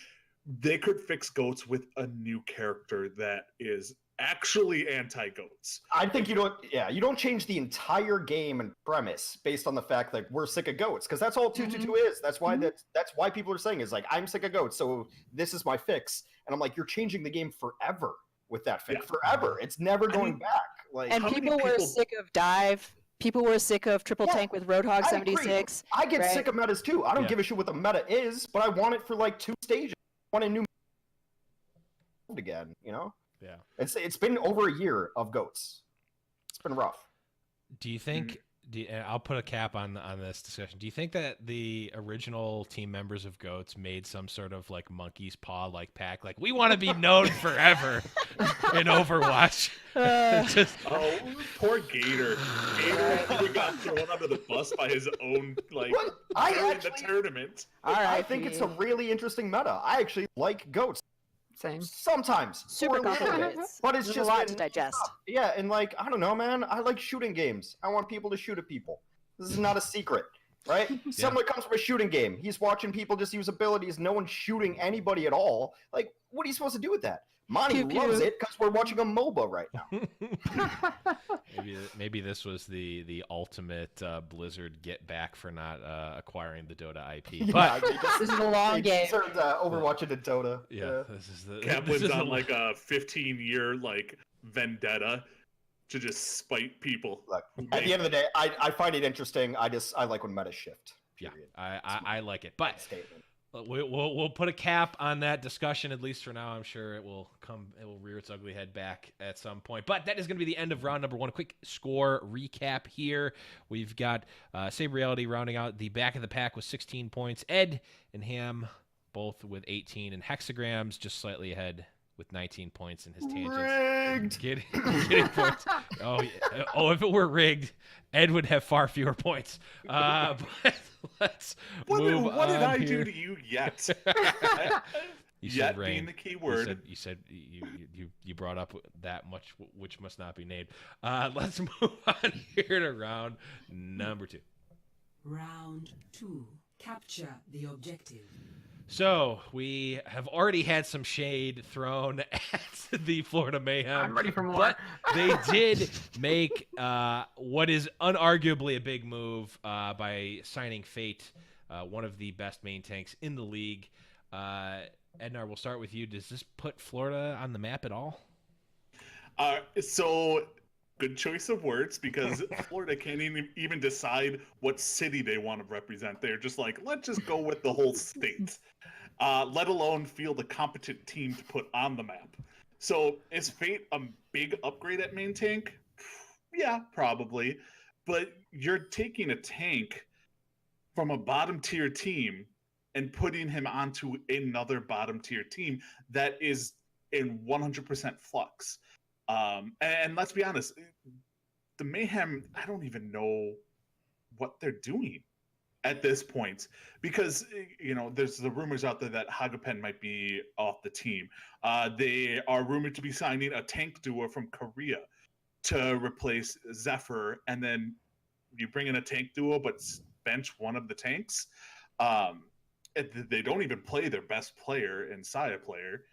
They could fix goats with a new character that is actually anti-goats. I think you don't change the entire game and premise based on the fact that we're sick of goats, because that's all 2-2-2 is. That's why that's why people are saying is like, I'm sick of goats, so this is my fix. And I'm like, you're changing the game forever with that fix. Forever. It's never going back. Like, and people were sick of dive. People were sick of triple tank with Roadhog 76. I get sick of metas too. I don't give a shit what the meta is, but I want it for like 2 stages. I want a new again, you know? Yeah. It's been over a year of goats. It's been rough. Do you think and I'll put a cap on this discussion. Do you think that the original team members of GOATs made some sort of like monkey's paw like pack, like we want to be known forever in Overwatch? Oh, poor Gator. Gator got thrown under the bus by his own like during the tournament. I think it's a really interesting meta. I actually like GOATs. Same. Sometimes. Super complicated. But it's just a lot to digest. Yeah, and like, I don't know, man. I like shooting games. I want people to shoot at people. This is not a secret, right? Someone comes from a shooting game. He's watching people just use abilities. No one's shooting anybody at all. Like, what are you supposed to do with that? Monty loves it because we're watching a MOBA right now. maybe this was the ultimate Blizzard get back for not acquiring the Dota IP. But this is a long game. Overwatch into Dota. Yeah, this is the Kaplan's on like a 15-year like vendetta to just spite people. Look, at the end of the day, I find it interesting. I like when metas shift. Period. Yeah, I like it, but. We'll put a cap on that discussion, at least for now. I'm sure it will rear its ugly head back at some point. But that is going to be the end of round number 1. A quick score recap here. We've got Saber Reality rounding out the back of the pack with 16 points. Ed and Ham both with 18, and Hexagrams just slightly ahead with 19 points in his tangents. Rigged. Getting points. Oh, yeah. Oh, if it were rigged, Ed would have far fewer points. But let's move on. What did I here. do to you yet? You Yet said rain. being the key word. You said you brought up that much, which must not be named. Let's move on here to round number 2. Round 2. Capture the objective. So we have already had some shade thrown at the Florida Mayhem. I'm ready for more. But they did make what is unarguably a big move by signing Fate, one of the best main tanks in the league. Edanar, we'll start with you. Does this put Florida on the map at all? So good choice of words, because Florida can't even decide what city they want to represent. They're just like, let's just go with the whole state, let alone field a competent team to put on the map. So is Fate a big upgrade at main tank? Yeah, probably. But you're taking a tank from a bottom tier team and putting him onto another bottom tier team that is in 100% flux. And let's be honest, the Mayhem, I don't even know what they're doing at this point, because, you know, there's the rumors out there that Hagapen might be off the team. They are rumored to be signing a tank duo from Korea to replace Zephyr, and then you bring in a tank duo but bench one of the tanks. They don't even play their best player and Saya player.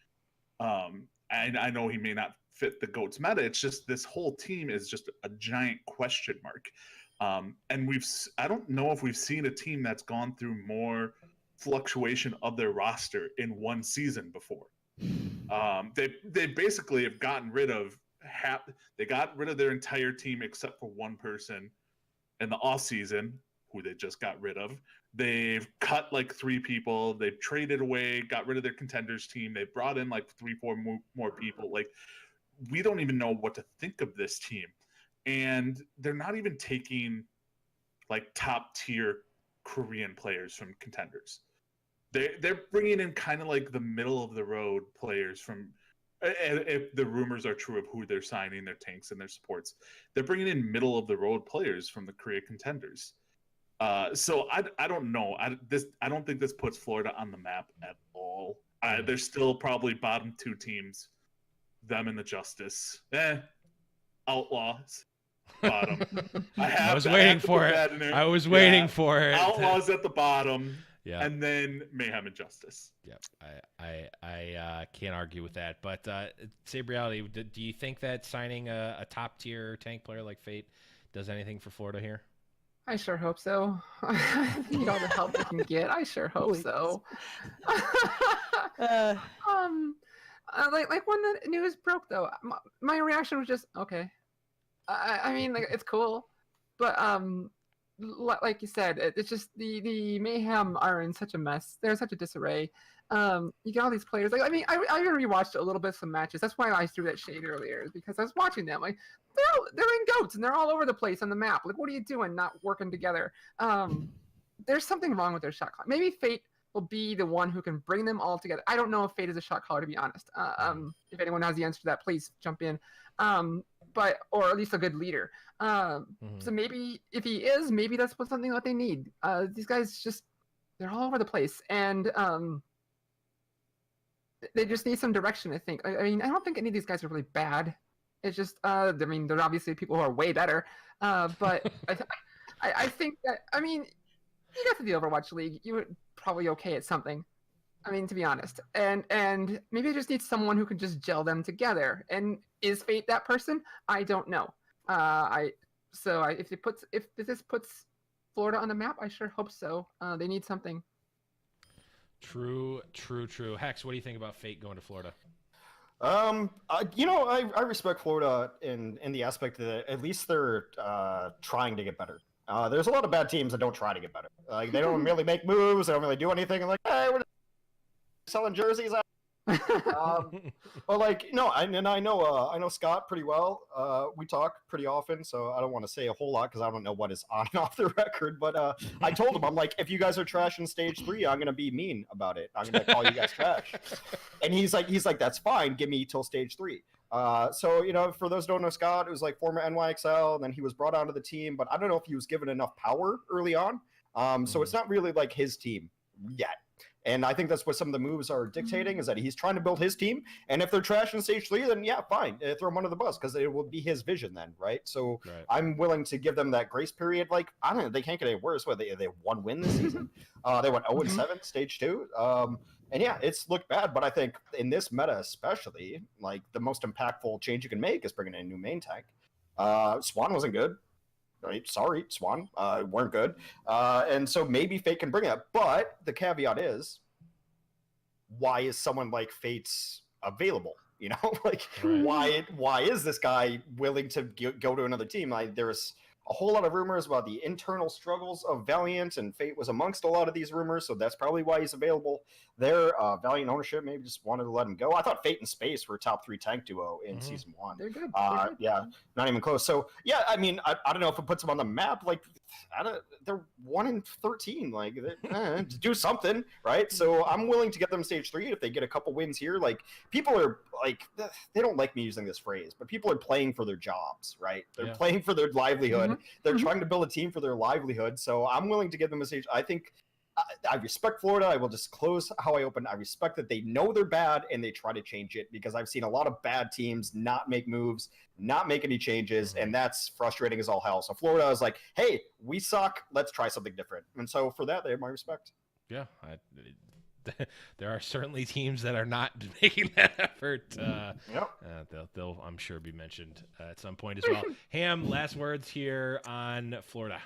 And I know he may not fit the GOAT's meta. It's just this whole team is just a giant question mark. And I don't know if we've seen a team that's gone through more fluctuation of their roster in one season before. They basically have gotten rid of they got rid of their entire team except for one person in the off season, who they just got rid of. They've cut like 3 people. They've traded away, got rid of their contenders team. They brought in like 3-4 more people. Like, we don't even know what to think of this team. And they're not even taking like top tier Korean players from contenders. They're bringing in kind of like the middle of the road players from, if the rumors are true of who they're signing, their tanks and their supports, they're bringing in middle of the road players from the Korea contenders. So I don't know. I don't think this puts Florida on the map at all. They're still probably bottom 2 teams, them and the Justice. Outlaws, bottom. I was waiting for it. I was waiting for it. Outlaws at the bottom. Yeah. And then Mayhem and Justice. Yeah, I can't argue with that. But Sabriality, do you think that signing a top tier tank player like Fate does anything for Florida here? I sure hope so. Need all the help I can get. I sure hope so. Like when the news broke, though, my reaction was just okay. I mean, like, it's cool, but like you said, it's just the Mayhem are in such a mess. They're in such a disarray. You get all these players. Like, I mean, I even rewatched a little bit some matches. That's why I threw that shade earlier, because I was watching them. Like, they're in goats and they're all over the place on the map. Like, what are you doing? Not working together. There's something wrong with their shot clock. Maybe Fate will be the one who can bring them all together. I don't know if Fate is a shot caller, to be honest. If anyone has the answer to that, please jump in. But or at least a good leader. So maybe if he is, maybe that's something that they need. These guys they're all over the place, and they just need some direction, I think. I mean, I don't think any of these guys are really bad. It's just, I mean, there's obviously people who are way better. But I think that, I mean, you got to the Overwatch League, you were probably okay at something. I mean, to be honest. And maybe I just need someone who can just gel them together. And is Fate that person? I don't know. If this puts Florida on the map, I sure hope so. They need something. True. Hex, what do you think about Fate going to Florida? I respect Florida in the aspect that at least they're trying to get better. There's a lot of bad teams that don't try to get better. Like, they don't really make moves. They don't really do anything. And like, hey, we're selling jerseys. But like, no, I know Scott pretty well. We talk pretty often, so I don't want to say a whole lot because I don't know what is on and off the record. But I told him, I'm like, if you guys are trash in stage 3, I'm gonna be mean about it. I'm gonna call you guys trash. And he's like, that's fine. Give me till stage 3. So, for those who don't know Scott, it was like former NYXL, and then he was brought onto the team, but I don't know if he was given enough power early on. So it's not really like his team yet. And I think that's what some of the moves are dictating, is that he's trying to build his team. And if they're trash in stage 3, then yeah, fine. Throw them under the bus because it will be his vision then, right? So I'm willing to give them that grace period. Like, I don't know, they can't get any worse. What, they have 1 win this season? They went 0-7 stage 2. And yeah, it's looked bad, but I think in this meta especially, like the most impactful change you can make is bringing in a new main tank. Swan wasn't good. Right? Sorry, Swan, weren't good. And so maybe Fate can bring it. But the caveat is, why is someone like Fate's available? Like, why is this guy willing to go to another team? There's a whole lot of rumors about the internal struggles of Valiant, and Fate was amongst a lot of these rumors, so that's probably why he's available there. Valiant ownership maybe just wanted to let him go. I thought Fate and Space were a top 3 tank duo in season 1. They're good. Yeah, not even close. So yeah, I mean, I don't know if it puts them on the map. Like, they're 1-13. Like, do something, right? So I'm willing to get them stage 3 if they get a couple wins here. Like, people are like, they don't like me using this phrase, but people are playing for their jobs, right? They're playing for their livelihood. They're trying to build a team for their livelihood. So I'm willing to give them a stage. I think I respect Florida. I will just close how I opened. I respect that they know they're bad and they try to change it, because I've seen a lot of bad teams not make moves, not make any changes, and that's frustrating as all hell. So Florida is like, hey, we suck. Let's try something different. And so for that, they have my respect. Yeah, there are certainly teams that are not making that effort. They'll, I'm sure, be mentioned at some point as well. Ham, last words here on Florida.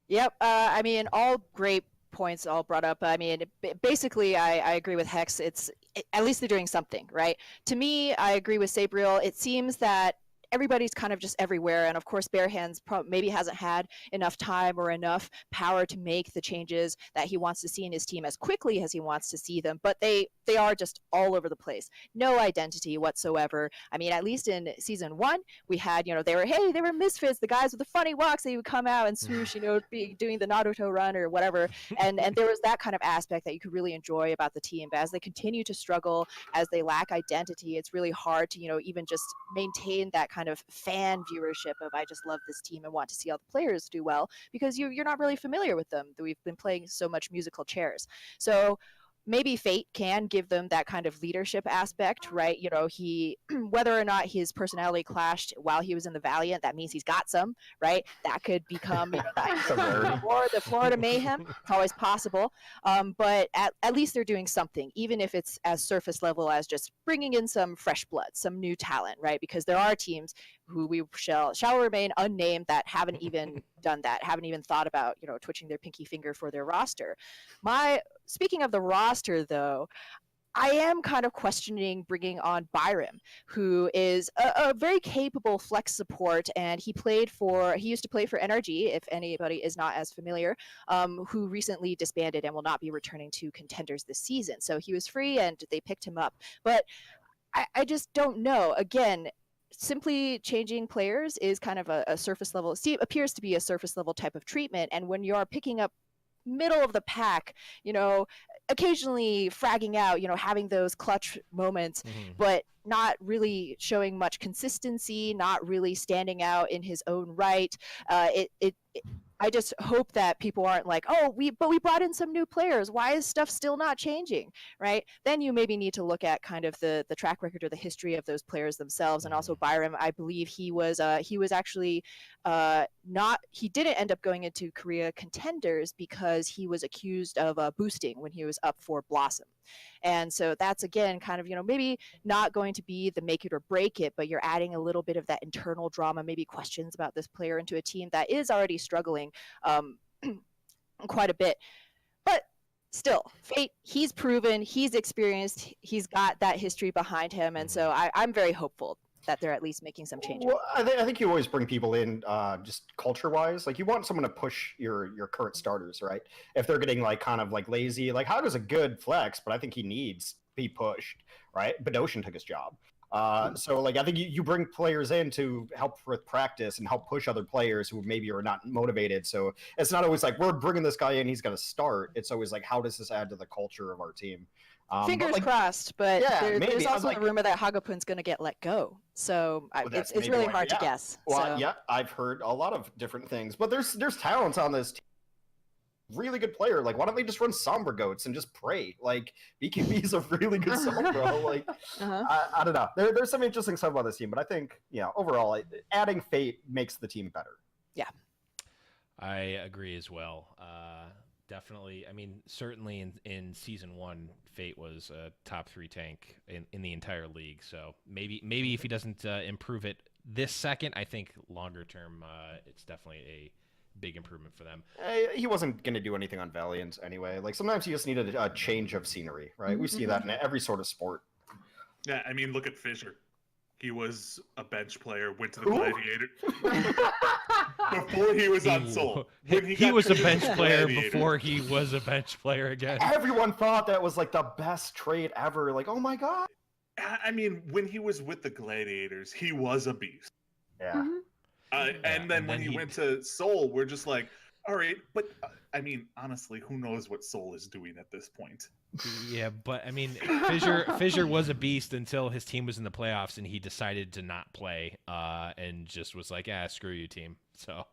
Yep. I mean, all great points all brought up. I mean, basically, I agree with Hex. At least they're doing something, right? To me, I agree with Sabriel. It seems that everybody's kind of just everywhere, and of course Bare Hands maybe hasn't had enough time or enough power to make the changes that he wants to see in his team as quickly as he wants to see them, but they are just all over the place. No identity whatsoever. I mean, at least in season 1, we had, they were misfits, the guys with the funny walks, they would come out and swoosh, be doing the Naruto run or whatever, and there was that kind of aspect that you could really enjoy about the team. But as they continue to struggle, as they lack identity, it's really hard to, even just maintain that kind of fan viewership of, I just love this team and want to see all the players do well, because you're not really familiar with them. We've been playing so much musical chairs. So maybe Fate can give them that kind of leadership aspect, right? He, whether or not his personality clashed while he was in the Valiant, that means he's got some, right? That could become or the Florida Mayhem. It's always possible. But at least they're doing something, even if it's as surface level as just bringing in some fresh blood, some new talent, right? Because there are teams who we shall remain unnamed that haven't even done that, haven't even thought about, twitching their pinky finger for their roster. Speaking of the roster, though, I am kind of questioning bringing on Byram, who is a very capable flex support, and he used to play for NRG, if anybody is not as familiar, who recently disbanded and will not be returning to contenders this season. So he was free, and they picked him up. But I just don't know. Again, simply changing players is kind of a surface level, appears to be a surface level type of treatment. And when you are picking up middle of the pack, occasionally fragging out, having those clutch moments, but not really showing much consistency, not really standing out in his own right. I just hope that people aren't like, we brought in some new players. Why is stuff still not changing, right? Then you maybe need to look at kind of the track record or the history of those players themselves. And also Byram, I believe he was actually he didn't end up going into Korea contenders because he was accused of boosting when he was up for Blossom. And so that's, again, kind of, maybe not going to be the make it or break it, but you're adding a little bit of that internal drama, maybe questions about this player into a team that is already struggling quite a bit. But still, Fate, he's proven, he's experienced, he's got that history behind him. And so I'm very hopeful that they're at least making some changes. Well, I think you always bring people in just culture-wise. Like, you want someone to push your current starters, right? If they're getting, like, kind of, like, lazy. Like, Howder's a good flex, but I think he needs be pushed, right? Bedosian took his job. So like I think you bring players in to help with practice and help push other players who maybe are not motivated. So it's not always like we're bringing this guy in, he's going to start. It's always like, how does this add to the culture of our team? Fingers like, crossed, but yeah, there's also like, a rumor that Hagapun's going to get let go. So it's really hard to guess. Well, so. yeah, I've heard a lot of different things, but there's talents on this team. Really good player. Like, why don't they just run Sombra Goats and just pray? Like, BKB is a really good Sombra. Like, I don't know. There's some interesting stuff about this team, but I think, overall, adding Fate makes the team better. Yeah. I agree as well. Definitely. I mean, certainly in season 1, Fate was a top 3 tank in the entire league. So maybe if he doesn't improve it this second, I think longer term, it's definitely a big improvement for them. He wasn't going to do anything on Valiant anyway. Like, sometimes you just need a change of scenery, right? We see that in every sort of sport. Yeah, I mean, look at Fissure. He was a bench player, went to the Gladiator. Before he was on Soul. He was a bench player before he was a bench player again. Everyone thought that was like the best trade ever. Like, oh my god. I mean, when he was with the Gladiators, he was a beast. Yeah. And then when he went to Soul, we're just like, all right, but I mean, honestly, who knows what Soul is doing at this point? Yeah, but I mean, Fissure was a beast until his team was in the playoffs and he decided to not play and just was like, screw you, team. So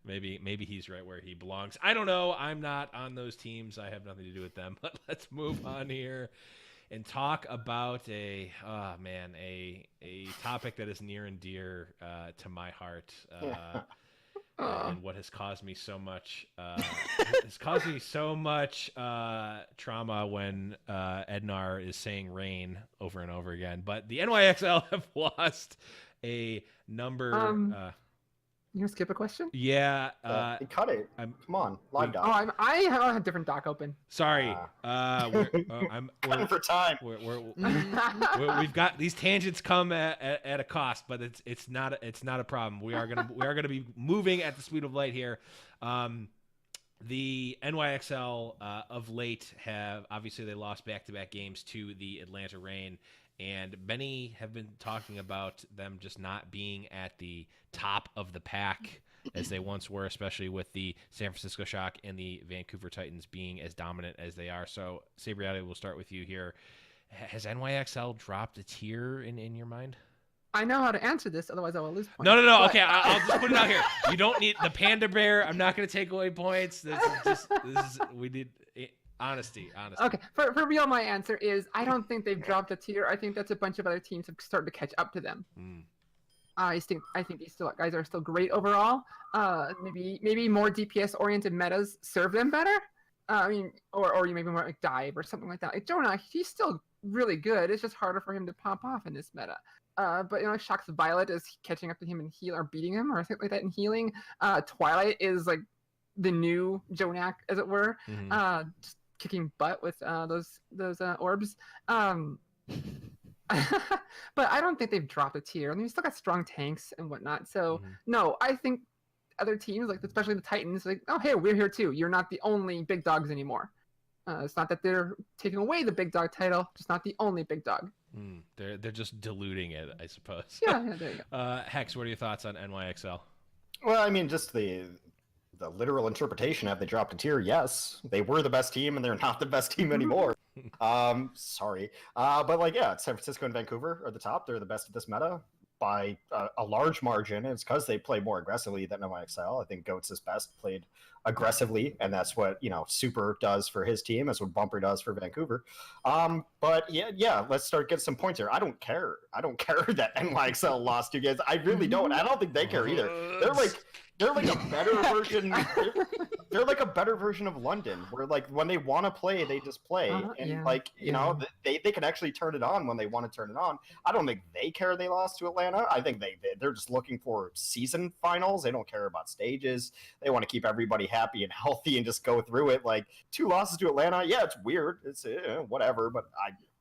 maybe he's right where he belongs. I don't know. I'm not on those teams. I have nothing to do with them. But let's move on here and talk about a topic that is near and dear to my heart. And what has caused me so much trauma when Edanar is saying rain over and over again. But the NYXL have lost a number. You gonna skip a question? Yeah. Cut it. Come on, live doc. Oh, I have a different doc open. Sorry. We're cutting for time. We've got these tangents come at a cost, but it's not a problem. We are gonna be moving at the speed of light here. The NYXL of late have obviously they lost back-to-back games to the Atlanta Reign. And many have been talking about them just not being at the top of the pack as they once were, especially with the San Francisco Shock and the Vancouver Titans being as dominant as they are. So, Sabriati, we'll start with you here. Has NYXL dropped a tier in your mind? I know how to answer this, otherwise I will lose points. No. But... Okay, I'll just put it out here. You don't need the Panda Bear. I'm not going to take away points. We need... Honesty. Okay, for real, my answer is I don't think they've dropped a tier. I think that's a bunch of other teams have started to catch up to them. I think these guys are still great overall. Maybe more DPS oriented metas serve them better. I mean, or you maybe more like Dive or something like that. Like Jonah, he's still really good. It's just harder for him to pop off in this meta. But Shock's Violet is catching up to him in heal or beating him or something like that in healing. Twilight is like the new Jonak, as it were. Just kicking butt with those orbs. But I don't think they've dropped a tier. I mean, we still got strong tanks and whatnot. So no, I think other teams, like especially the Titans, like, oh hey, we're here too. You're not the only big dogs anymore. It's not that they're taking away the big dog title, just not the only big dog. They're just diluting it, I suppose. Yeah, there you go. Hex, what are your thoughts on NYXL? Well, I mean, just the literal interpretation, have they dropped a tier? Yes, they were the best team and they're not the best team anymore. Sorry. But like, yeah, San Francisco and Vancouver are the top. They're the best at this meta by a large margin. And it's because they play more aggressively than NYXL. I think Goats is best played aggressively, and that's what Super does for his team. That's what Bumper does for Vancouver. But yeah, let's start getting some points here. I don't care that NYXL lost 2 games. I really don't. I don't think they care either. They're like a better version. They're like a better version of London, where like when they want to play, they just play, they can actually turn it on when they want to turn it on. I don't think they care they lost to Atlanta. I think they're just looking for season finals. They don't care about stages. They want to keep everybody happy and healthy and just go through it. Like 2 losses to Atlanta, yeah, it's weird. It's whatever. But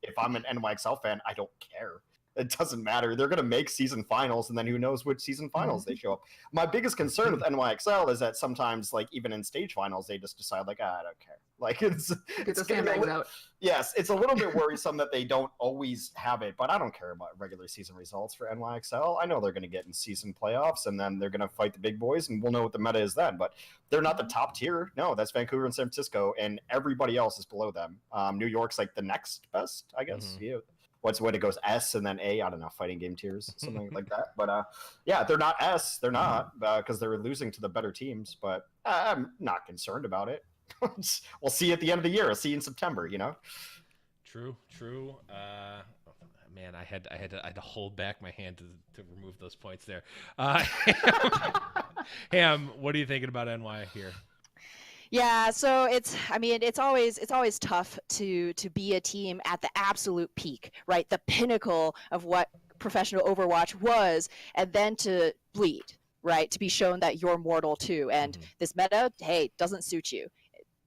if I'm an NYXL fan, I don't care. It doesn't matter. They're going to make season finals, and then who knows which season finals they show up. My biggest concern with NYXL is that sometimes, like, even in stage finals, they just decide, like, I don't care. Like Get it's the getting a sandbags li- out. Yes, it's a little bit worrisome that they don't always have it, but I don't care about regular season results for NYXL. I know they're going to get in season playoffs, and then they're going to fight the big boys, and we'll know what the meta is then. But they're not the top tier. No, that's Vancouver and San Francisco, and everybody else is below them. New York's like the next best, I guess. Mhm. Yeah. What it goes S and then A. I don't know, fighting game tiers, something like that. But yeah, they're not S. They're not because they're losing to the better teams. But I'm not concerned about it. We'll see at the end of the year. I'll see you in September. True. Man, I had to hold back my hand to remove those points there. Ham, what are you thinking about NY here? Yeah, so it's always tough to be a team at the absolute peak, right? The pinnacle of what professional Overwatch was, and then to bleed, right? To be shown that you're mortal too. And this meta, hey, doesn't suit you.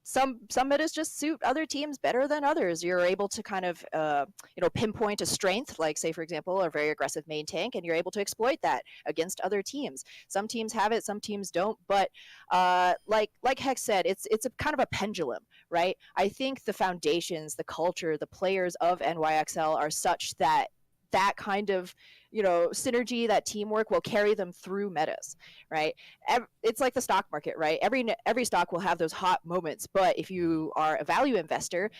Some metas just suit other teams better than others. You're able to kind of pinpoint a strength, like say for example a very aggressive main tank, and you're able to exploit that against other teams. Some teams have it, some teams don't. But like Hex said, it's a kind of a pendulum, right? I think the foundations, the culture, the players of NYXL are such that kind of synergy, that teamwork will carry them through metas, right? It's like the stock market, right? Every stock will have those hot moments, but if you are a value investor,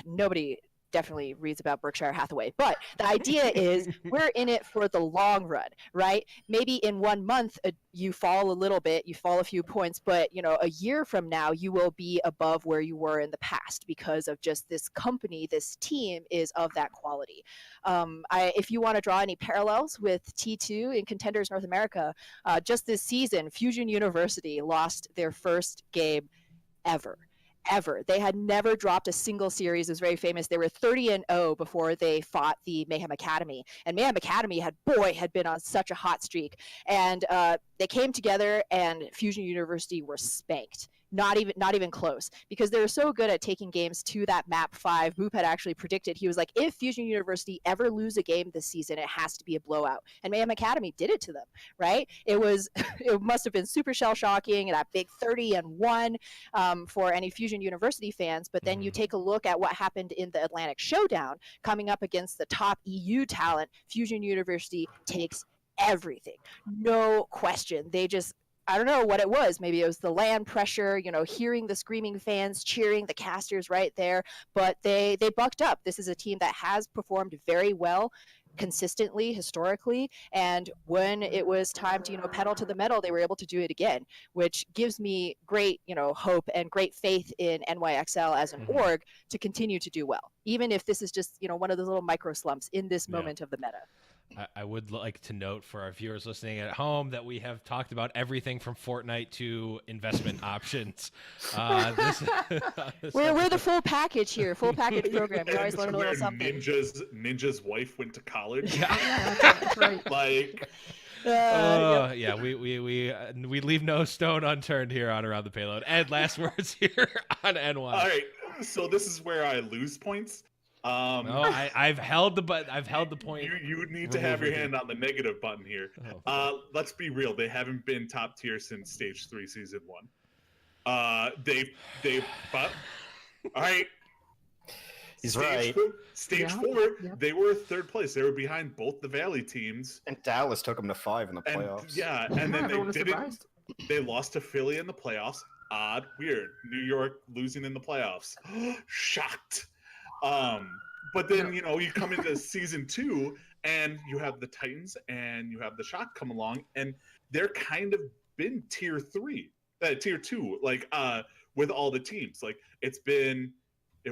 nobody definitely reads about Berkshire Hathaway, but the idea is we're in it for the long run, right? Maybe in 1 month you fall a little bit, you fall a few points, but a year from now you will be above where you were in the past because of just this company, this team is of that quality. If you want to draw any parallels with T2 in Contenders North America, just this season, Fusion University lost their first game ever. They had never dropped a single series. It was very famous. They were 30-0 before they fought the Mayhem Academy. And Mayhem Academy had been on such a hot streak. And they came together and Fusion University were spanked. Not even close, because they were so good at taking games to that map 5. Boop had actually predicted, he was like, if Fusion University ever lose a game this season, it has to be a blowout. And Mayhem Academy did it to them, right? It must have been super shell shocking, that big 30-1 for any Fusion University fans. But then you take a look at what happened in the Atlantic Showdown, coming up against the top EU talent. Fusion University takes everything, no question. They just, I don't know what it was. Maybe it was the LAN pressure, hearing the screaming fans cheering, the casters right there. But they bucked up. This is a team that has performed very well consistently, historically. And when it was time to, pedal to the metal, they were able to do it again, which gives me great, hope and great faith in NYXL as an org to continue to do well, even if this is just, one of those little micro slumps in this moment of the meta. I would like to note for our viewers listening at home that we have talked about everything from Fortnite to investment options. We're the full package here, full package program. You always learn a little something. Ninja's wife went to college. Yeah, that's right. Like, yeah, we leave no stone unturned here on Around the Payload. Ed, last words here on NY. All right, so this is where I lose points. No, I've held the point. You need to have your hand on the negative button here. Let's be real. They haven't been top tier since Stage 3 Season 1. But all right. He's right. Stage 4, they were third place. They were behind both the Valley teams. And Dallas took them to 5 in the playoffs. And then everyone was they didn't. surprised. They lost to Philly in the playoffs. Odd, weird. New York losing in the playoffs. Shocked. But then you come into Season 2 and you have the Titans and you have the Shock come along, and they're kind of been tier 2, like with all the teams. Like it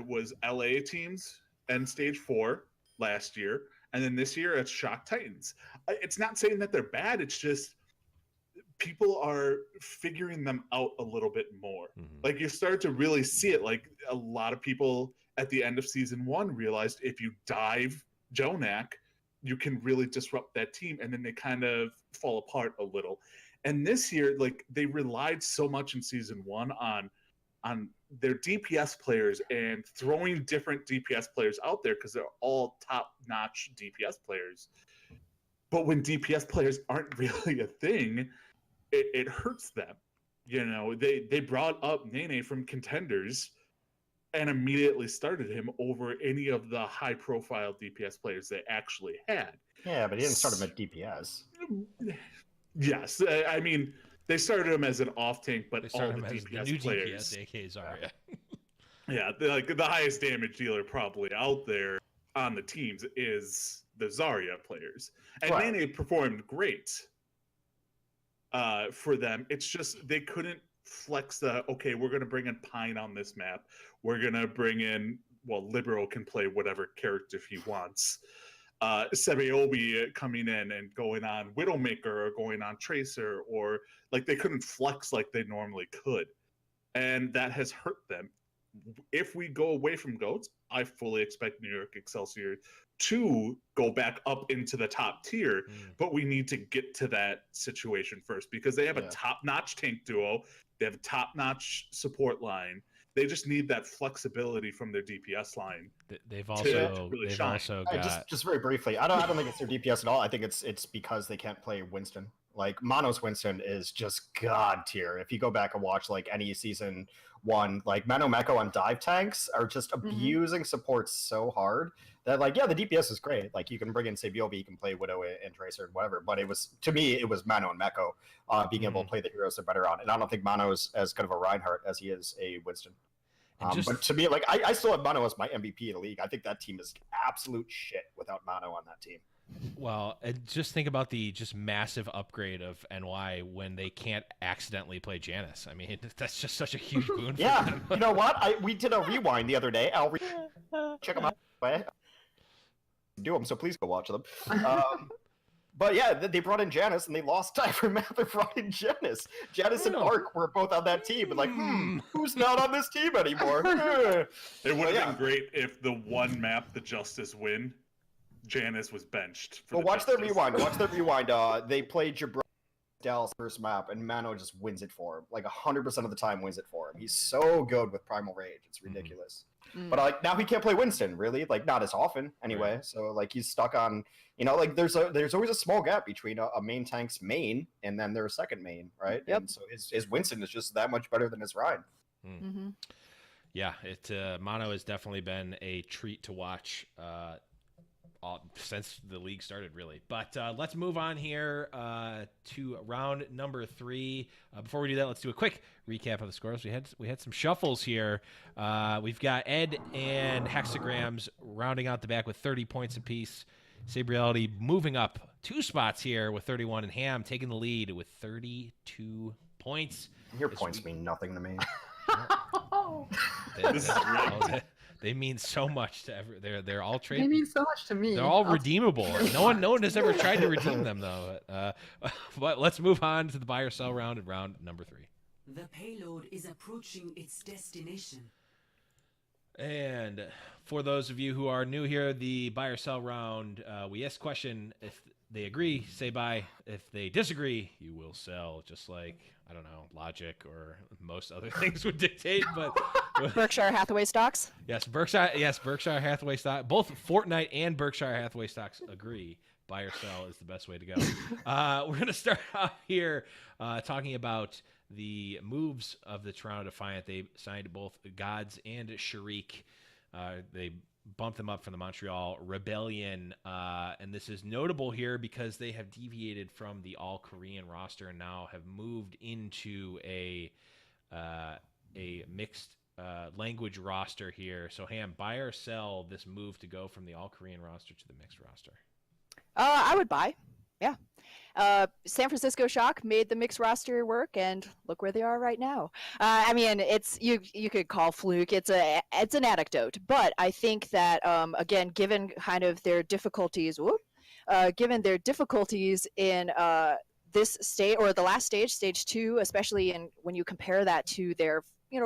was LA teams and Stage 4 last year, and then this year it's Shock Titans. It's not saying that they're bad, it's just people are figuring them out a little bit more. Like, you start to really see it. Like, a lot of people at the end of Season 1 realized if you dive Jonak, you can really disrupt that team, and then they kind of fall apart a little. And this year, like, they relied so much in Season 1 on their DPS players and throwing different DPS players out there because they're all top-notch DPS players. But when DPS players aren't really a thing, it hurts them. They brought up Nene from Contenders and immediately started him over any of the high-profile DPS players they actually had. Yeah, but he didn't start him at DPS. Yes, I mean they started him as an off tank, but They all started the him as DPS the new players, DPS, aka Zarya. yeah, the highest damage dealer probably out there on the teams is the Zarya players, and Right. Nene performed great for them. It's just they couldn't flex okay, we're going to bring in Pine on this map. We're going to bring in, well, Libero can play whatever character he wants. Sebeobi coming in and going on Widowmaker or going on Tracer, or like they couldn't flex like they normally could. And that has hurt them. If we go away from GOATs, I fully expect New York Excelsior to go back up into the top tier, but we need to get to that situation first because they have a top-notch tank duo. They have a top-notch support line. They just need that flexibility from their DPS line. They've also got just very briefly. I don't think it's their DPS at all. I think it's because they can't play Winston. Like Mano's Winston is just god tier. If you go back and watch like any season 1, like Mano Meko on dive tanks are just abusing supports so hard that like, yeah, the DPS is great. Like you can bring in Sabiobi, you can play Widow and Tracer and whatever. But to me, it was Mano and Meko being able to play the heroes they're better on. And I don't think Mano's as good of a Reinhardt as he is a Winston. But to me, like I still have Mano as my MVP in the league. I think that team is absolute shit without Mano on that team. Well, and just think about the just massive upgrade of NY when they can't accidentally play Janice. I mean, that's just such a huge boon for them. You know what? We did a rewind the other day. I'll check them out. Do them, so please go watch them. But yeah, they brought in Janice and they lost time for map. They brought in Janice. Janice and Ark were both on that team, and like, who's not on this team anymore? It would have been great if the one map, the Justice win, Janice was benched. Well, watch their rewind. They played Gibraltar Dallas first map, and Mano just wins it for him. Like 100% of the time wins it for him. He's so good with Primal Rage. It's ridiculous. But like now he can't play Winston, really. Like not as often anyway. Right. So like he's stuck on, like there's always a small gap between a main tank's main and then their second main, right? Yep. And so his Winston is just that much better than his Ryan. Yeah, Mono has definitely been a treat to watch since the league started, really. But let's move on here to round number 3. Before we do that, let's do a quick recap of the scores. We had some shuffles here. We've got Ed and Hexagrams rounding out the back with 30 points apiece. Sabriality moving up 2 spots here with 31, and Ham taking the lead with 32 points. Your points mean nothing to me. They mean so much to they're all trade. They mean so much to me. They're all redeemable. No one has ever tried to redeem them though. But let's move on to the buy or sell round and round number 3. The payload is approaching its destination. And for those of you who are new here, the buy or sell round, we ask question. If they agree, say buy. If they disagree, you will sell, just like, I don't know, logic or most other things would dictate. But Berkshire Hathaway stocks? Yes, Berkshire Hathaway stock. Both Fortnite and Berkshire Hathaway stocks agree. Buy or sell is the best way to go. We're going to start off here talking about the moves of the Toronto Defiant. They signed both Gods and Sharik. They bumped them up from the Montreal Rebellion. And this is notable here because they have deviated from the all-Korean roster and now have moved into a mixed language roster here. So, Ham, buy or sell this move to go from the all-Korean roster to the mixed roster? I would buy. Yeah. San Francisco Shock made the mixed roster work, and look where they are right now. I mean, it's you could call fluke. It's an anecdote, but I think that again, given kind of their difficulties, given their difficulties in this stage or the last stage 2, especially when you compare that to their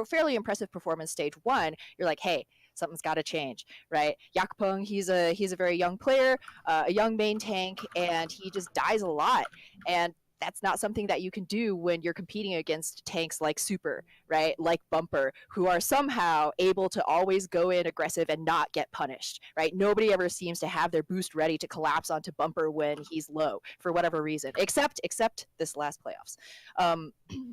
fairly impressive performance stage 1, you're like, hey, something's got to change, right? Yakpung, he's a very young player, a young main tank, and he just dies a lot. And that's not something that you can do when you're competing against tanks like Super, right? Like Bumper, who are somehow able to always go in aggressive and not get punished, right? Nobody ever seems to have their boost ready to collapse onto Bumper when he's low for whatever reason, except this last playoffs.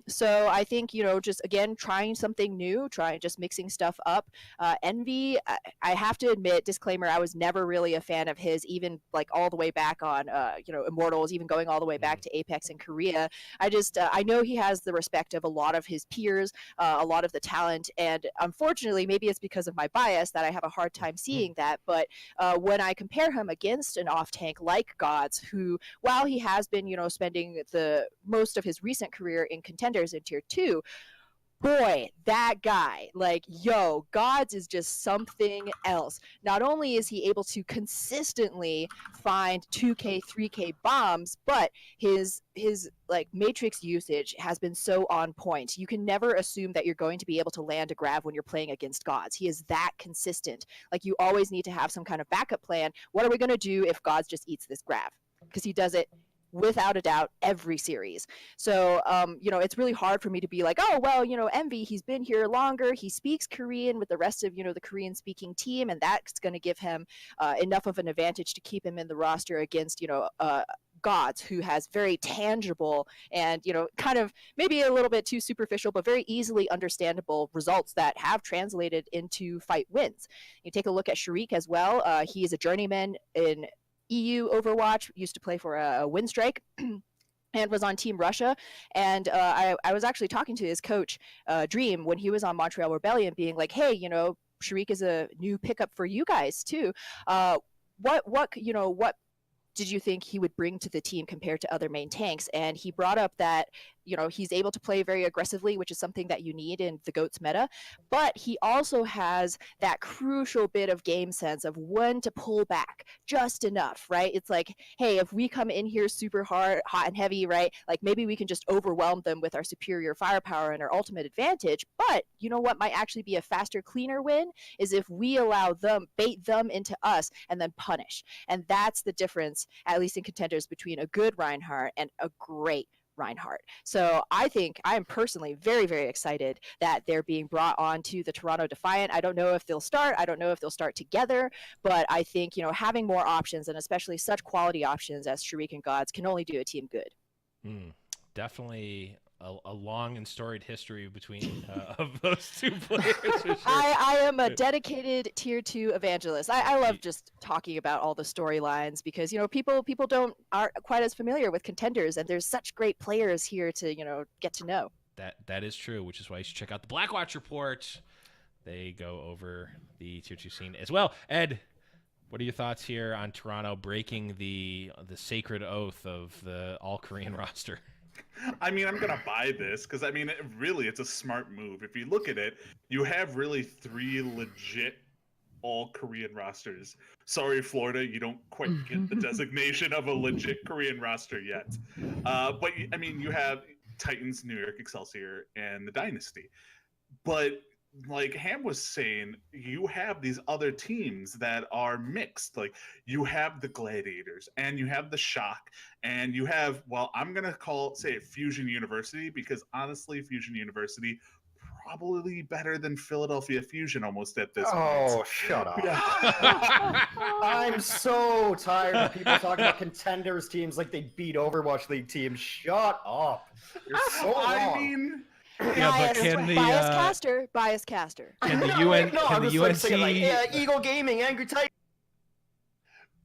So I think, just again, trying something new, just mixing stuff up. Envy, I have to admit, disclaimer, I was never really a fan of his, even like all the way back on, Immortals, even going all the way back to Apex in Korea. I know he has the respect of a lot of his peers, a lot of the talent, and unfortunately, maybe it's because of my bias that I have a hard time seeing that, but when I compare him against an off-tank like Gods, who, while he has been, spending the most of his recent career in contenders in tier 2, boy, that guy, Gods is just something else. Not only is he able to consistently find 2K, 3K bombs, but his matrix usage has been so on point. You can never assume that you're going to be able to land a grab when you're playing against Gods. He is that consistent. You always need to have some kind of backup plan. What are we going to do if Gods just eats this grab? Because he does it without a doubt every series. So it's really hard for me to be like, oh well, Envy, he's been here longer, he speaks Korean with the rest of the Korean speaking team, and that's going to give him enough of an advantage to keep him in the roster against Gods, who has very tangible and kind of maybe a little bit too superficial but very easily understandable results that have translated into fight wins. You take a look at Sharik as well. He is a journeyman in EU Overwatch, used to play for a Windstrike, and was on Team Russia. And I was actually talking to his coach, Dream, when he was on Montreal Rebellion, being like, hey, Sharik is a new pickup for you guys too. What did you think he would bring to the team compared to other main tanks? And he brought up that he's able to play very aggressively, which is something that you need in the GOATS meta, but he also has that crucial bit of game sense of when to pull back just enough, right? It's like, hey, if we come in here super hot and heavy, right, maybe we can just overwhelm them with our superior firepower and our ultimate advantage, but you know what might actually be a faster, cleaner win is if we allow them, bait them into us and then punish. And that's the difference, at least in contenders, between a good Reinhardt and a great Reinhardt. So I think I'm personally very, very excited that they're being brought on to the Toronto Defiant. I don't know if they'll start. I don't know if they'll start together, but I think, having more options, and especially such quality options as Sharik and Gods, can only do a team good. Definitely a long and storied history between of those two players. For sure. I am a dedicated tier 2 evangelist. I love just talking about all the storylines because people aren't quite as familiar with contenders, and there's such great players here to get to know. That is true, which is why you should check out the Blackwatch report. They go over the tier 2 scene as well. Ed, what are your thoughts here on Toronto breaking the sacred oath of the all-Korean roster? I mean, I'm going to buy this because, it's a smart move. If you look at it, you have really 3 legit all-Korean rosters. Sorry, Florida, you don't quite get the designation of a legit Korean roster yet. But, you have Titans, New York, Excelsior, and the Dynasty. But like Ham was saying, you have these other teams that are mixed. Like you have the Gladiators and you have the Shock and you have, well, I'm going to say it Fusion University because honestly, Fusion University probably better than Philadelphia Fusion almost at this point. Oh, shut up. Yeah. I'm so tired of people talking about contenders teams like they beat Overwatch League teams. Shut up. You're so wrong. I mean... Yeah, but can the bias caster? Can the UN? No, can the UNC? Eagle Gaming, Angry Titan.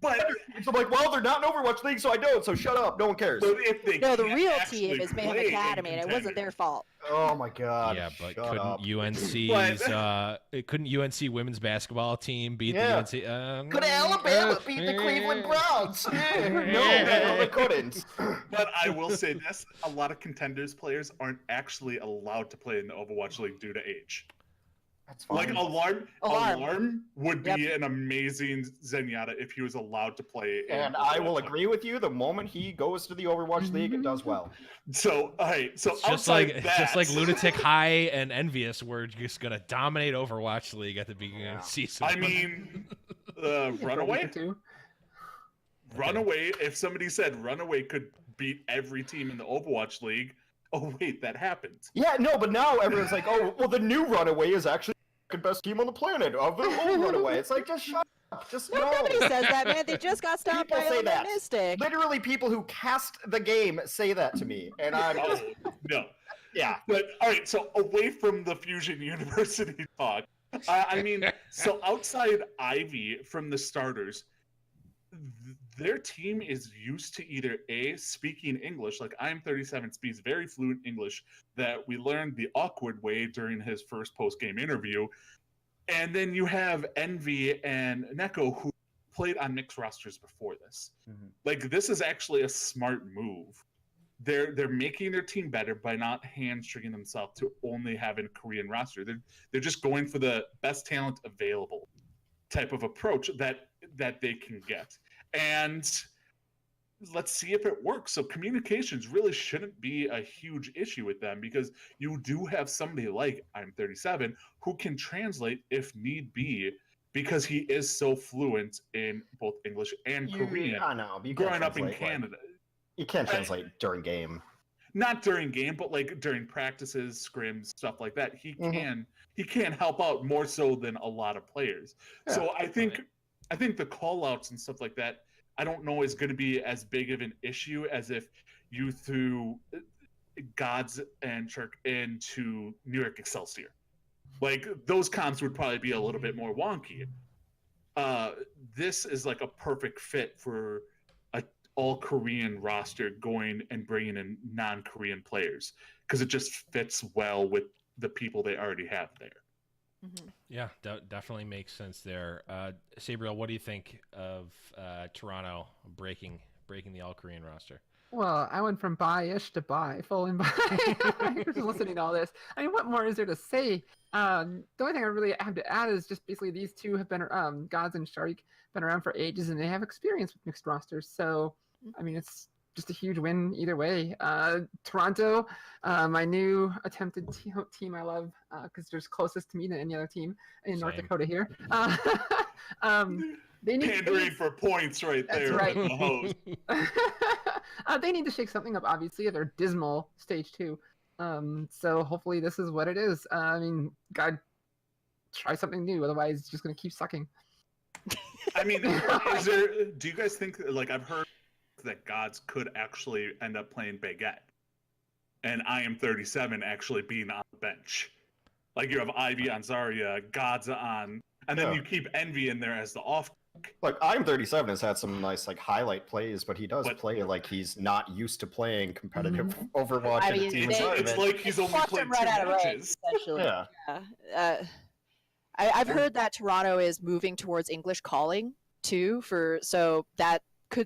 But so I'm like, well, they're not in Overwatch League, so I don't. So shut up. No one cares. But if they the real team is Mayhem Academy, and it wasn't their fault. Oh my god. Yeah, but shut couldn't up. UNC's couldn't UNC women's basketball team beat the UNC? Could Alabama beat the Cleveland Browns? No, they couldn't. But I will say this: a lot of contenders players aren't actually allowed to play in the Overwatch League due to age. That's fine. Like Alarm would be an amazing Zenyatta if he was allowed to play. And I will agree with you. The moment he goes to the Overwatch League, it does well. So, all right. So it's just like Lunatic High and Envious were just gonna dominate Overwatch League at the beginning of the season. I mean, Runaway. Runaway, if somebody said Runaway could beat every team in the Overwatch League, oh wait, that happened. Yeah, no, but now everyone's like, oh, well, the new Runaway is actually the best team on the planet of the old Runaway. It's like, just shut up. Just No, no. nobody says that, man. They just got stopped People by say Element that. Mystic. Literally, people who cast the game say that to me, and I'm Oh, just, no. yeah. But all right, so away from the Fusion University talk, I mean, so outside Ivy from the starters, their team is used to either A, speaking English, like I'm37 speaks very fluent English that we learned the awkward way during his first post-game interview. And then you have Envy and Neko who played on mixed rosters before this. Mhm. Like, this is actually a smart move. They're making their team better by not hamstringing themselves to only having a Korean roster. They're just going for the best talent available type of approach that they can get. And let's see if it works. So communications really shouldn't be a huge issue with them because you do have somebody like I'm37 who can translate if need be because he is so fluent in both English and Korean. I know. But you can't Growing up in translate, like, Canada. you can't translate during game. Not during game, but like during practices, scrims, stuff like that. He Mhm. can help out more so than a lot of players. Yeah, So I think the call outs and stuff like that, I don't know is going to be as big of an issue as if you threw Gods and Chirk into New York Excelsior. Like those comps would probably be a little bit more wonky. This is like a perfect fit for a all Korean roster going and bringing in non-Korean players because it just fits well with the people they already have there. Mhm. Yeah, definitely makes sense there. Sabriel, what do you think of Toronto breaking the all-Korean roster? Well, I went from buy-ish to buy, full in buy. Just listening to all this. I mean, what more is there to say? The only thing I really have to add is just basically these two have been, Gods and Sharik, been around for ages, and they have experience with mixed rosters. So, I mean, it's just a huge win either way. Toronto, my new attempted team I love because they're closest to me than any other team in North Same. Dakota here. They need Pandering for points right That's there. right. On the host. They need to shake something up, obviously. They're dismal stage 2. So hopefully this is what it is. I mean, God, try something new. Otherwise, it's just going to keep sucking. I mean, do you guys think, like, I've heard that Gods could actually end up playing Baguette and IM37 actually being on the bench? Like, you have Ivy on Zarya, Gods on, and then Yeah. you keep Envy in there as the off. Like, I'm37 has had some nice, like, highlight plays, but he does But- play like he's not used to playing competitive Overwatch I in a mean, team they- environment. It's like he's only Plucked played him right 2 out of range, matches. essentially. Yeah. Yeah. I've heard that Toronto is moving towards English calling too.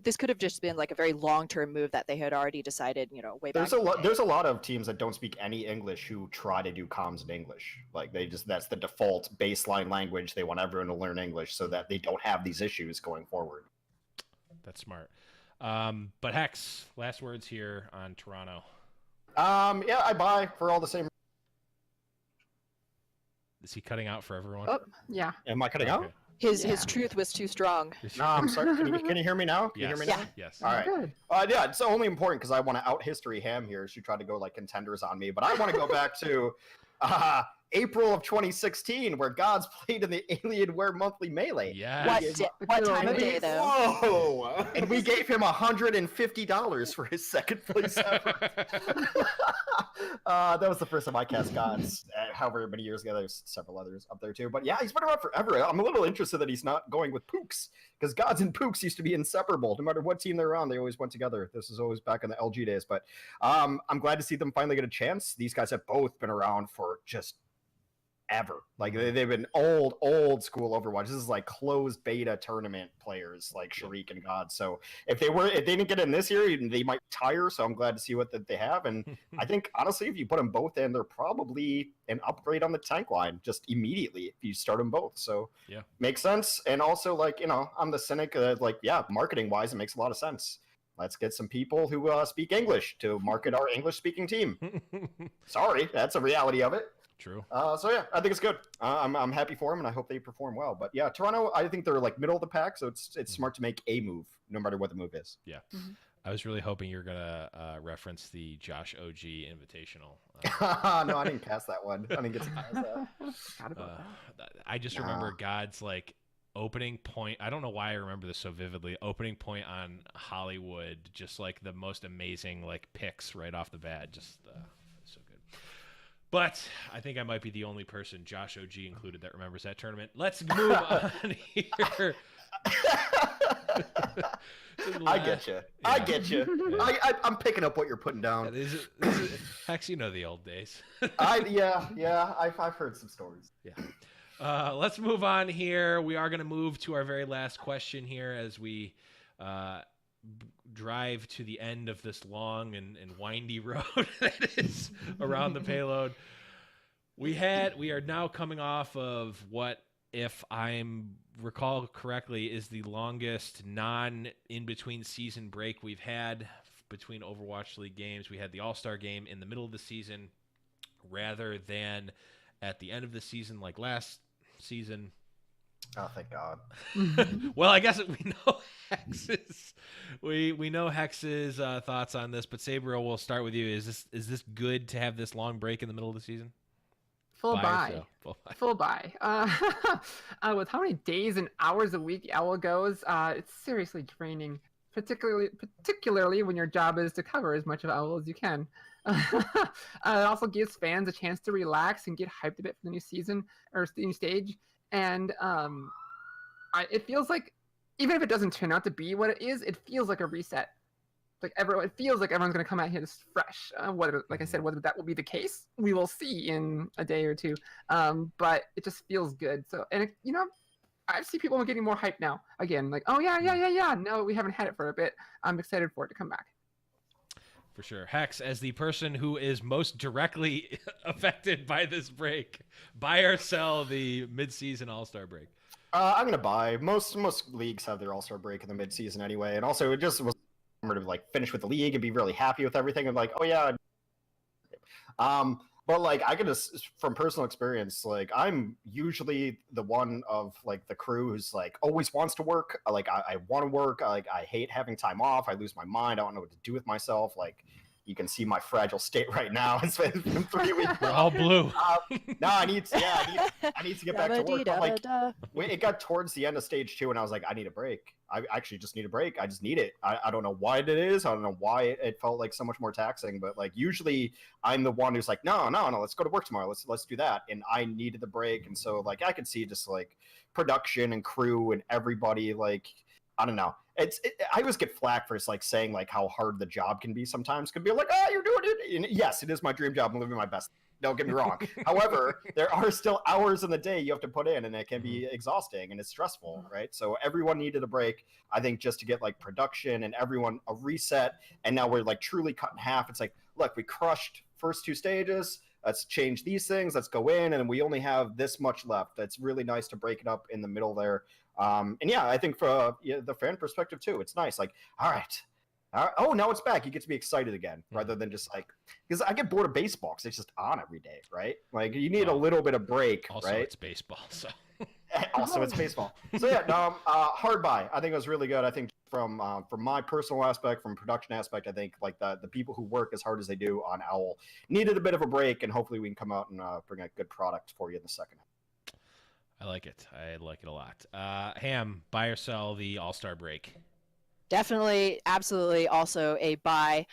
This could have just been like a very long-term move that they had already decided, way back. There's a lot of teams that don't speak any English who try to do comms in English. Like, that's the default baseline language. They want everyone to learn English so that they don't have these issues going forward. That's smart. But Hex, last words here on Toronto. Yeah, I buy for all the same. Is he cutting out for everyone? Oh, yeah. Am I cutting out? Okay. His truth was too strong. No, I'm sorry. Can you hear me now? Can you hear me Yes. now? Yes. All right. Good. Yeah, it's only important because I want to out history Ham here. She tried to go like contenders on me, but I want to go back to April of 2016, where Gods played in the Alienware Monthly Melee. Yes. What time of day though? Whoa! And we gave him $150 for his second place effort. That was the first time I cast Gods, however many years ago. There's several others up there too. But yeah, he's been around forever. I'm a little interested that he's not going with Pooks, because Gods and Pooks used to be inseparable. No matter what team they're on, they always went together. This is always back in the LG days. But I'm glad to see them finally get a chance. These guys have both been around for just ever. Like, they've been old school Overwatch. This is like closed beta tournament players like Sharik and God. So if they didn't get in this year, they might tire. So I'm glad to see what that they have. And I think honestly, if you put them both in, they're probably an upgrade on the tank line just immediately if you start them both. So Yeah. makes sense. And also, like, I'm the cynic. Marketing wise, it makes a lot of sense. Let's get some people who speak English to market our English speaking team. Sorry, that's a reality of it. True. So yeah, I think it's good. I'm happy for them, and I hope they perform well. But yeah, Toronto, I think they're like middle of the pack, so it's smart to make a move, no matter what the move is. Yeah. I was really hoping you were gonna reference the Josh OG Invitational. No, I didn't pass that one. I didn't get to pass that. Forgot about that. I just remember God's like opening point. I don't know why I remember this so vividly. Opening point on Hollywood, just like the most amazing like picks right off the bat. Just so good. But I think I might be the only person, Josh OG included, that remembers that tournament. Let's move on here. I get you. Yeah. I get you. Yeah. I'm picking up what you're putting down. Hex, you know the old days. Yeah. I've heard some stories. Yeah. Let's move on here. We are going to move to our very last question here as we drive to the end of this long and windy road that is Around the Payload. We are now coming off of what, if I'm recall correctly, is the longest non-in-between season break we've had between Overwatch League games. We had the All-Star game in the middle of the season rather than at the end of the season like last season. Oh, thank God. Well, I guess we know Hex's thoughts on this, but Sabro, we'll start with you. Is this good to have this long break in the middle of the season? Full buy. With how many days and hours a week Owl goes, it's seriously draining. Particularly when your job is to cover as much of Owl as you can. It also gives fans a chance to relax and get hyped a bit for the new season or new stage. And it feels like, even if it doesn't turn out to be what it is, it feels like a reset. It feels like everyone's going to come out here just fresh. Whether that will be the case, we will see in a day or two. But it just feels good. So, and I see people getting more hype now. Again, like, oh yeah. No, we haven't had it for a bit. I'm excited for it to come back. For sure. Hex, as the person who is most directly affected by this break, buy or sell the mid-season All-Star break? I'm going to buy. Most leagues have their All-Star break in the mid-season anyway. And also, it just was to like finish with the league and be really happy with everything and like, oh yeah. But like I can just, from personal experience, like I'm usually the one of like the crew who's like always wants to work. Like I want to work. Like I hate having time off. I lose my mind. I don't know what to do with myself. Like you can see my fragile state right now. It's been 3 weeks. We're all blue. No, I need to get back to work. But like, it got towards the end of stage 2, and I was like, I need a break. I actually just need a break. I just need it. I don't know why it is. I don't know why it felt like so much more taxing. But like usually, I'm the one who's like, no, let's go to work tomorrow. Let's do that. And I needed the break, and so like I could see just like production and crew and everybody like. I don't know. I always get flack for like saying like how hard the job can be sometimes. Could be like, oh, you're doing it. And yes, it is my dream job. I'm living my best. Don't get me wrong. However, there are still hours in the day you have to put in, and it can be exhausting and it's stressful, right? So everyone needed a break, I think, just to get like production and everyone a reset. And now we're like truly cut in half. It's like, look, we crushed first 2 stages. Let's change these things. Let's go in, and we only have this much left. It's really nice to break it up in the middle there. And yeah, I think for the fan perspective too, it's nice. Like, all right. Oh, now it's back. You get to be excited again, rather than just like, because I get bored of baseball because it's just on every day, right? Like you need a little bit of break, also, right? It's baseball, so. Also, it's baseball. So yeah, hard buy. I think it was really good. I think from my personal aspect, from production aspect, I think like the people who work as hard as they do on Owl needed a bit of a break, and hopefully we can come out and bring a good product for you in the second half. I like it. I like it a lot. Ham, buy or sell the All-Star break? Definitely, absolutely, also a buy.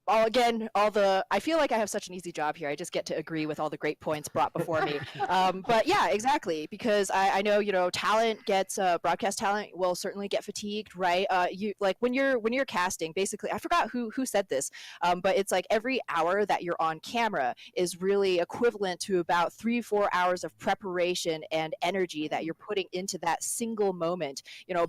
I feel like I have such an easy job here. I just get to agree with all the great points brought before me. But yeah, exactly, because I know, talent gets broadcast talent will certainly get fatigued, right? You like when you're casting, basically, I forgot who said this, but it's like every hour that you're on camera is really equivalent to about 3-4 hours of preparation and energy that you're putting into that single moment,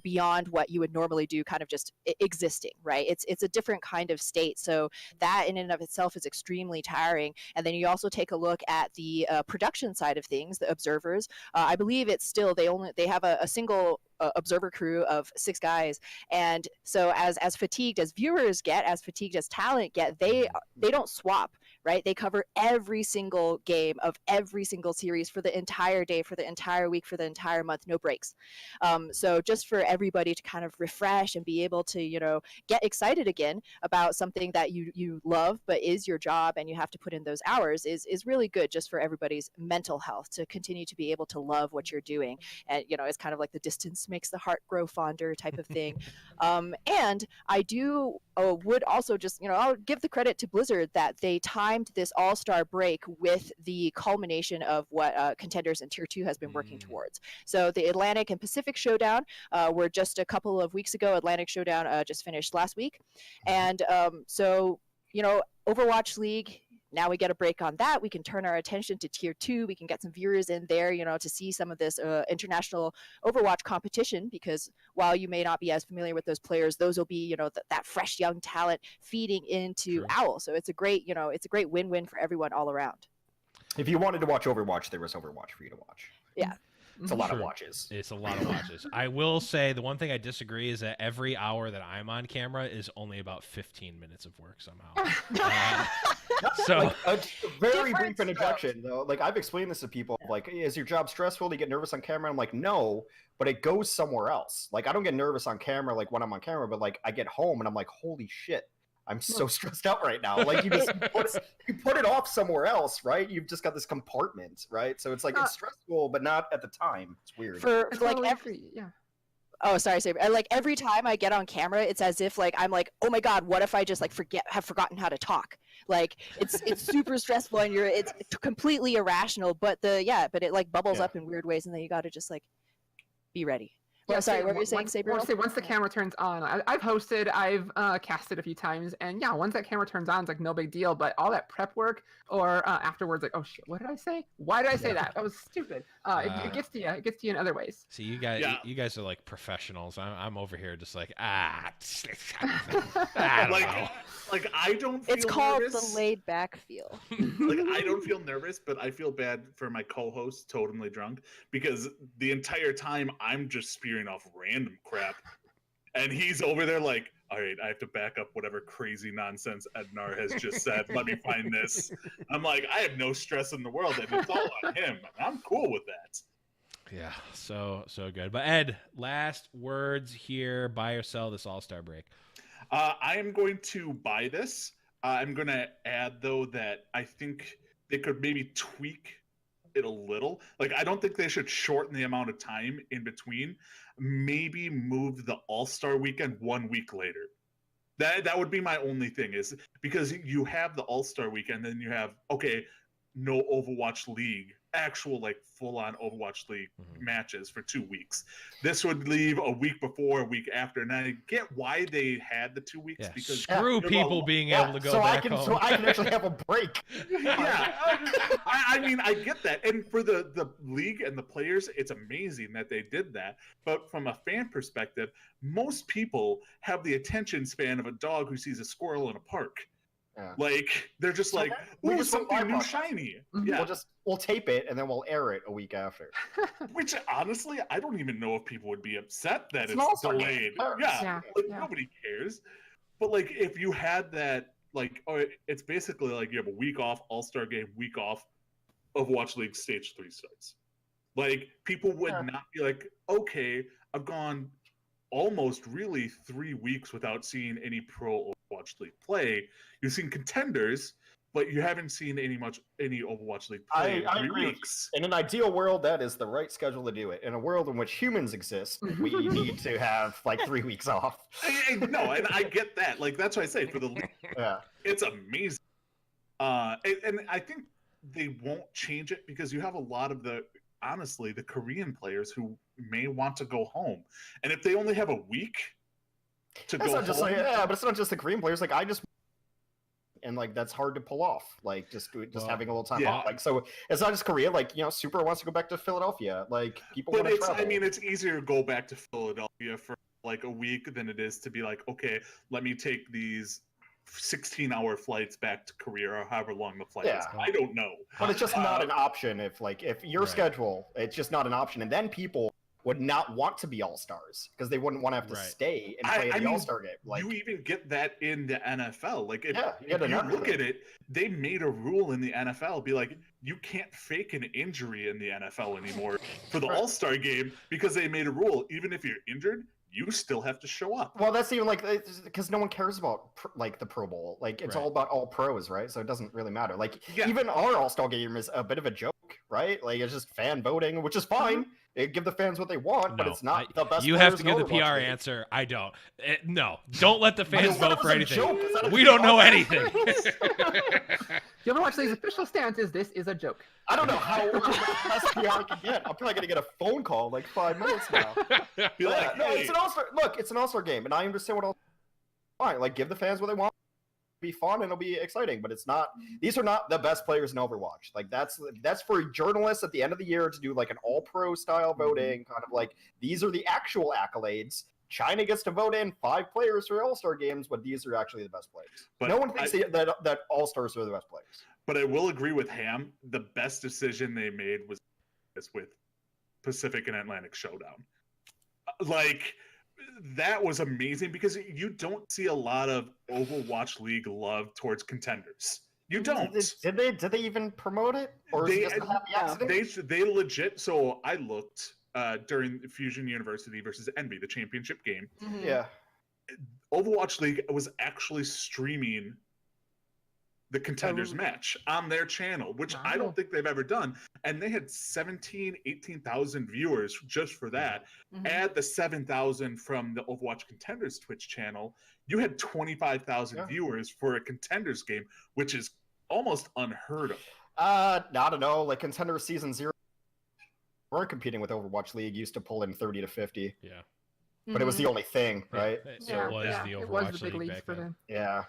beyond what you would normally do kind of just existing, right? It's a different kind of state. So that in and of itself is extremely tiring. And then you also take a look at the production side of things, the observers. I believe it's still they have a single observer crew of 6 guys, and so as fatigued as viewers get, as fatigued as talent get, they don't swap, right? They cover every single game of every single series for the entire day, for the entire week, for the entire month, no breaks. So just for everybody to kind of refresh and be able to, you know, get excited again about something that you love but is your job and you have to put in those hours is really good, just for everybody's mental health, to continue to be able to love what you're doing. And, you know, it's kind of like the distance makes the heart grow fonder type of thing. And I would also just, you know, I'll give the credit to Blizzard that they timed this all-star break with the culmination of what Contenders and Tier 2 has been working towards. So the Atlantic and Pacific Showdown were just a couple of weeks ago. Atlantic Showdown just finished last week. And so, you know, Overwatch League, now we get a break on that. We can turn our attention to Tier 2. We can get some viewers in there, you know, to see some of this international Overwatch competition, because while you may not be as familiar with those players, those will be, you know, that fresh young talent feeding into True. OWL. So it's a great, you know, it's a great win-win for everyone all around. If you wanted to watch Overwatch, there was Overwatch for you to watch. Yeah. It's a lot of Sure. watches. It's a lot of watches. I will say the one thing I disagree is that every hour that I'm on camera is only about 15 minutes of work somehow. So Like, a very Different brief introduction, though. Like, I've explained this to people. Like, is your job stressful? Do you get nervous on camera? I'm like, no, but it goes somewhere else. Like, I don't get nervous on camera, like, when I'm on camera, but, like, I get home and I'm like, holy shit, I'm so stressed out right now. Like, you put it off somewhere else, right? You've just got this compartment, right? So it's like, it's stressful, but not at the time. It's weird. For like Totally every, agree, yeah. oh, sorry, Saber. Like every time I get on camera, it's as if like I'm like, oh my god, what if I just like have forgotten how to talk? Like it's super stressful, and it's completely irrational. But it like bubbles up in weird ways, and then you got to just like be ready. Well, sorry, what were you saying, Saber? Once the camera turns on, I've hosted, I've casted a few times, and yeah, once that camera turns on, it's like no big deal. But all that prep work or afterwards, like, oh shit, what did I say? Why did I say that? That was stupid. It gets to you. It gets to you in other ways. see, you guys are like professionals. I'm over here just like I don't know. Like I don't feel It's called nervous. the laid back feel. Like I don't feel nervous, but I feel bad for my co-host, Totally Drunk, because the entire time I'm just spewing off random crap, and he's over there like, all right, I have to back up whatever crazy nonsense Edanar has just said. Let me find this. I'm like, I have no stress in the world, and it's all on him. And I'm cool with that. Yeah, so good. But Ed, last words here. Buy or sell this All-Star break? I am going to buy this. I'm going to add, though, that I think they could maybe tweak it a little. Like, I don't think they should shorten the amount of time in between. Maybe move the All-Star weekend 1 week later. That would be my only thing, is because you have the All-Star weekend, then you have, okay, no Overwatch League, actual like full-on Overwatch League matches for 2 weeks. This would leave a week before, a week after, and I get why they had the 2 weeks, because screw people being able to go back home. So I can actually have a break. Yeah, I mean, I get that, and for the league and the players, it's amazing that they did that. But from a fan perspective, most people have the attention span of a dog who sees a squirrel in a park. Yeah. Like they're just So like, we'll ooh, just put something new, my shiny. Mhm. Yeah, We'll tape it and then we'll air it a week after. which honestly, I don't even know if people would be upset that It's it's an all-star delayed. game. Yeah, like Yeah. nobody cares. But like, if you had that, like, it's basically like you have a week off, All-Star game, week off, Overwatch League Stage 3 starts. Like, people would not be like, okay, I've gone almost really 3 weeks without seeing any pro Overwatch League play. You've seen Contenders, but you haven't seen any Overwatch League play in I 3 agree with weeks. In an ideal world, that is the right schedule to do it. In a world in which humans exist, we need to have like 3 weeks off. No, and I get that. Like, that's why I say for the league, Yeah. it's amazing. And I think they won't change it because you have a lot of honestly, the Korean players who may want to go home. And if they only have a week to It's go not just home, like, but it's not just the Korean players. Like, and like that's hard to pull off. Like just having a little time off. Like, so it's not just Korea. Like, Super wants to go back to Philadelphia. Like, people but want to travel. I mean, it's easier to go back to Philadelphia for like a week than it is to be like, okay, let me take these 16-hour flights back to Korea or however long the flight is. I don't know. But it's just not an option if your Right. schedule, it's just not an option. And then people would not want to be all-stars because they wouldn't want to have to Right. stay and play the all-star game. Like, you even get that in the NFL. Like, if you look at it, they made a rule in the NFL, be like, you can't fake an injury in the NFL anymore for the All-Star game because they made a rule. Even if you're injured, you still have to show up. Well, that's even like because no one cares about like the Pro Bowl. Like it's all about all pros, right? So it doesn't really matter. Like even our All-Star game is a bit of a joke, right? Like it's just fan voting, which is fine. They give the fans what they want, but it's not the best. You have to give the PR answer. I don't. No, don't let the fans vote for anything. We don't know anything. The Overwatch League's official stance is this is a joke. I don't know how best PR I can get. I'm probably gonna get a phone call in like 5 minutes now. Be like, no, it's an All-Star. Look, it's an All-Star game, and I understand what fine. Like, give the fans what they want. It'll be fun and it'll be exciting, but it's not. These are not the best players in Overwatch. Like that's for journalists at the end of the year to do like an All-Pro style voting, kind of like these are the actual accolades. China gets to vote in 5 players for All-Star games, but these are actually the best players. But no one thinks that All-Stars are the best players. But I will agree with Ham. The best decision they made was with Pacific and Atlantic Showdown. Like, that was amazing because you don't see a lot of Overwatch League love towards contenders. You don't. Did they even promote it? Or is it just a happy accident? They legit. So I looked during Fusion University versus Envy, the championship game. Mm-hmm. Yeah. Overwatch League was actually streaming the contenders match on their channel, which I don't think they've ever done. And they had 18,000 viewers just for that. Mm-hmm. Add the 7,000 from the Overwatch Contenders Twitch channel, you had 25,000 viewers for a contenders game, which is almost unheard of. I don't know. Like Contenders Season 0 weren't competing with Overwatch League, used to pull in 30 to 50. Yeah. But it was the only thing, right? So it was the Overwatch League back then. Yeah.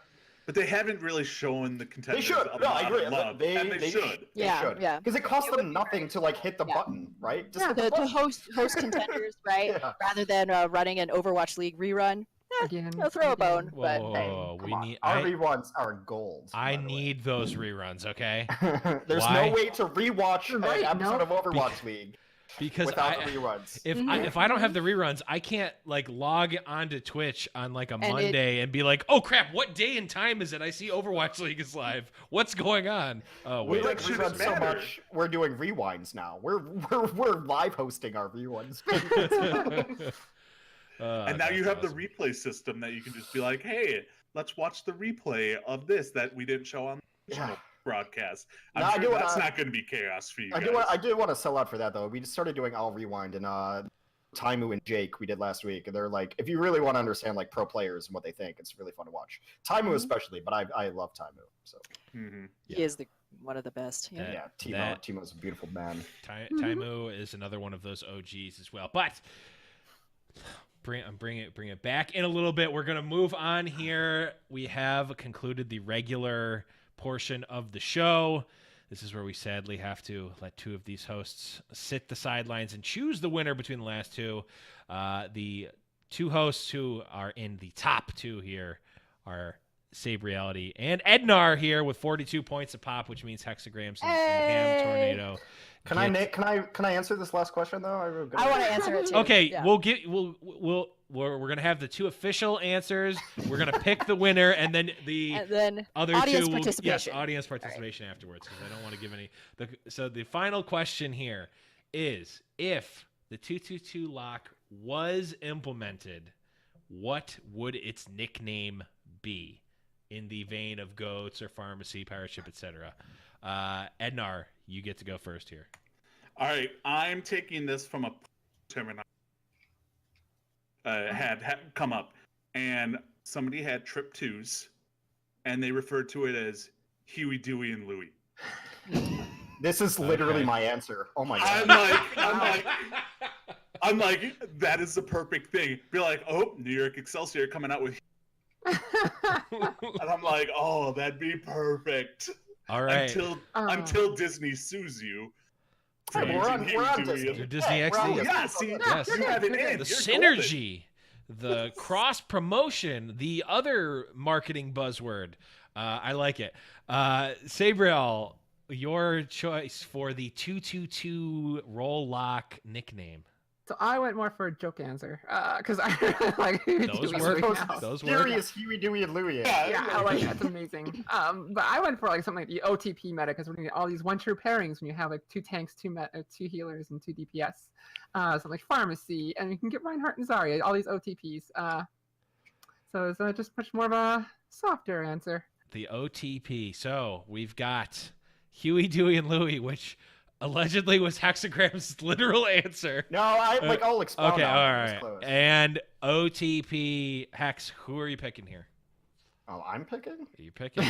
But they haven't really shown the contenders. They should. No, I agree. They should. Yeah. Because it costs them nothing to like hit the button, right? Just to host contenders, right? Yeah. Rather than running an Overwatch League rerun. Again, I'll throw a bone. But hey, our reruns are gold. I need those reruns. Okay. There's no way to rewatch an episode of Overwatch League. Because without the reruns. If I don't have the reruns, I can't like log onto Twitch on like a Monday and be like, oh crap, what day and time is it? I see Overwatch League is live. What's going on? Oh wait, we like reruns so much. We're doing rewinds now. We're live hosting our reruns. And now you have the replay system that you can just be like, hey, let's watch the replay of this that we didn't show on the broadcast. I'm sure that's not going to be chaos for you guys. I do want to sell out for that though. We just started doing I'll Rewind and Taimu and Jake we did last week, and they're like, if you really want to understand like pro players and what they think, it's really fun to watch. Taimu especially, but I love Taimu. So he is one of the best. Timo's a beautiful man. Taimu is another one of those OGs as well. But bring it back in a little bit. We're gonna move on here. We have concluded the regular portion of the show. This is where we sadly have to let 2 of these hosts sit the sidelines and choose the winner between the last 2. The 2 hosts who are in the top 2 here are Save Reality and Edanar here with 42 points a pop, which means Hexagrams and Ham Tornado. Can I answer this last question though? I want to answer it too. Okay, we're gonna have the 2 official answers. We're gonna pick the winner, and then other audience 2 participation. Audience participation afterwards, because I don't want to give any. So the final question here is: if the 222 lock was implemented, what would its nickname be? In the vein of goats or pharmacy, pirate ship, etc. Edanar, you get to go first here. All right, I'm taking this from a terminology had come up, and somebody had trip 2s, and they referred to it as Huey, Dewey, and Louie. This is literally my answer. Oh my god! I'm like, that is the perfect thing. Be like, oh, New York Excelsior coming out with. And I'm like, oh, that'd be perfect. All right. Until Disney sues you. We're on Disney. Disney XD. Yes. You have it in. The synergy, the cross promotion, the other marketing buzzword. I like it. Sabriel, your choice for the 222 roll lock nickname. So I went more for a joke answer, because I like Those Huey work. Dewey now. Those work. Serious Huey, Dewey, and Louie. Yeah, I like that's amazing. But I went for like something like the OTP meta because we're gonna get all these one-true pairings when you have like 2 tanks, 2 healers, and 2 DPS. Something like pharmacy, and you can get Reinhardt and Zarya, all these OTPs. So it's just much more of a softer answer. The OTP. So we've got Huey, Dewey, and Louie, which allegedly was Hexagram's literal answer. No, I'll explain. Okay, all It was right. close. And OTP Hex. Who are you picking here? Oh, I'm picking. You're picking.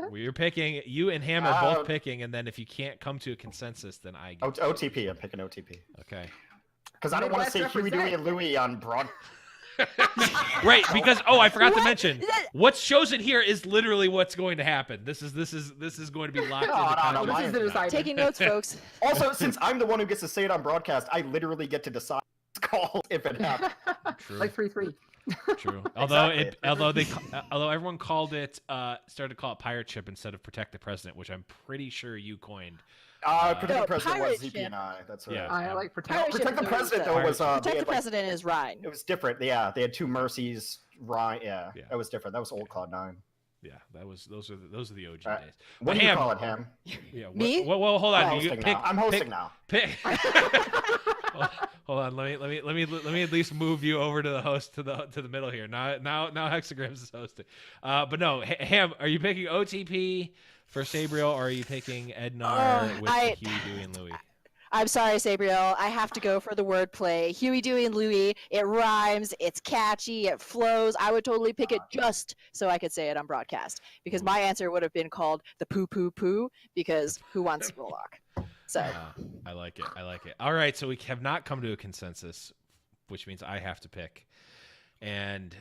We're picking. You and Ham are both picking, and then if you can't come to a consensus, then I get. OTP. I'm picking OTP. Okay. Because I don't want to say Huey, Dewey, and Louie on broad. Right, because I forgot to mention what's chosen here is literally what's going to happen. This is going to be locked No, into no, contract. This is the decider. Taking notes, folks. Also, since I'm the one who gets to say it on broadcast, I literally get to decide it's called if it happens. True. Like 3-3. True. Although Exactly. although everyone called it started to call it pirate ship instead of protect the president, which I'm pretty sure you coined. Protect No, the president was pirate ZP ship. and I. That's right. Yeah. I like Pirate protect. ship Protect the is president though Pirate was ship. they Protect the had, like, president is Ryan. it was different. Yeah, they had 2 mercies. Ryan. Yeah, Yeah. that was different. That was old Cloud9. Yeah, those are the OG Alright. days. What But do you Ham- call it, Ham? Yeah. Me? Well, hold I'm on. You hosting pick, now. I'm hosting now. Pick. Hold on. Let me at least move you over to the host to the middle here. Now Hexagrams is hosting. But no, Ham, are you picking OTP for Sabriel, or are you picking Edanar with Huey, Dewey, and Louie? I'm sorry, Sabriel. I have to go for the wordplay. Huey, Dewey, and Louie. It rhymes. It's catchy. It flows. I would totally pick it just so I could say it on broadcast. Because my answer would have been called the poo poo poo. Because who wants Rollock? So I like it. All right, so we have not come to a consensus, which means I have to pick. And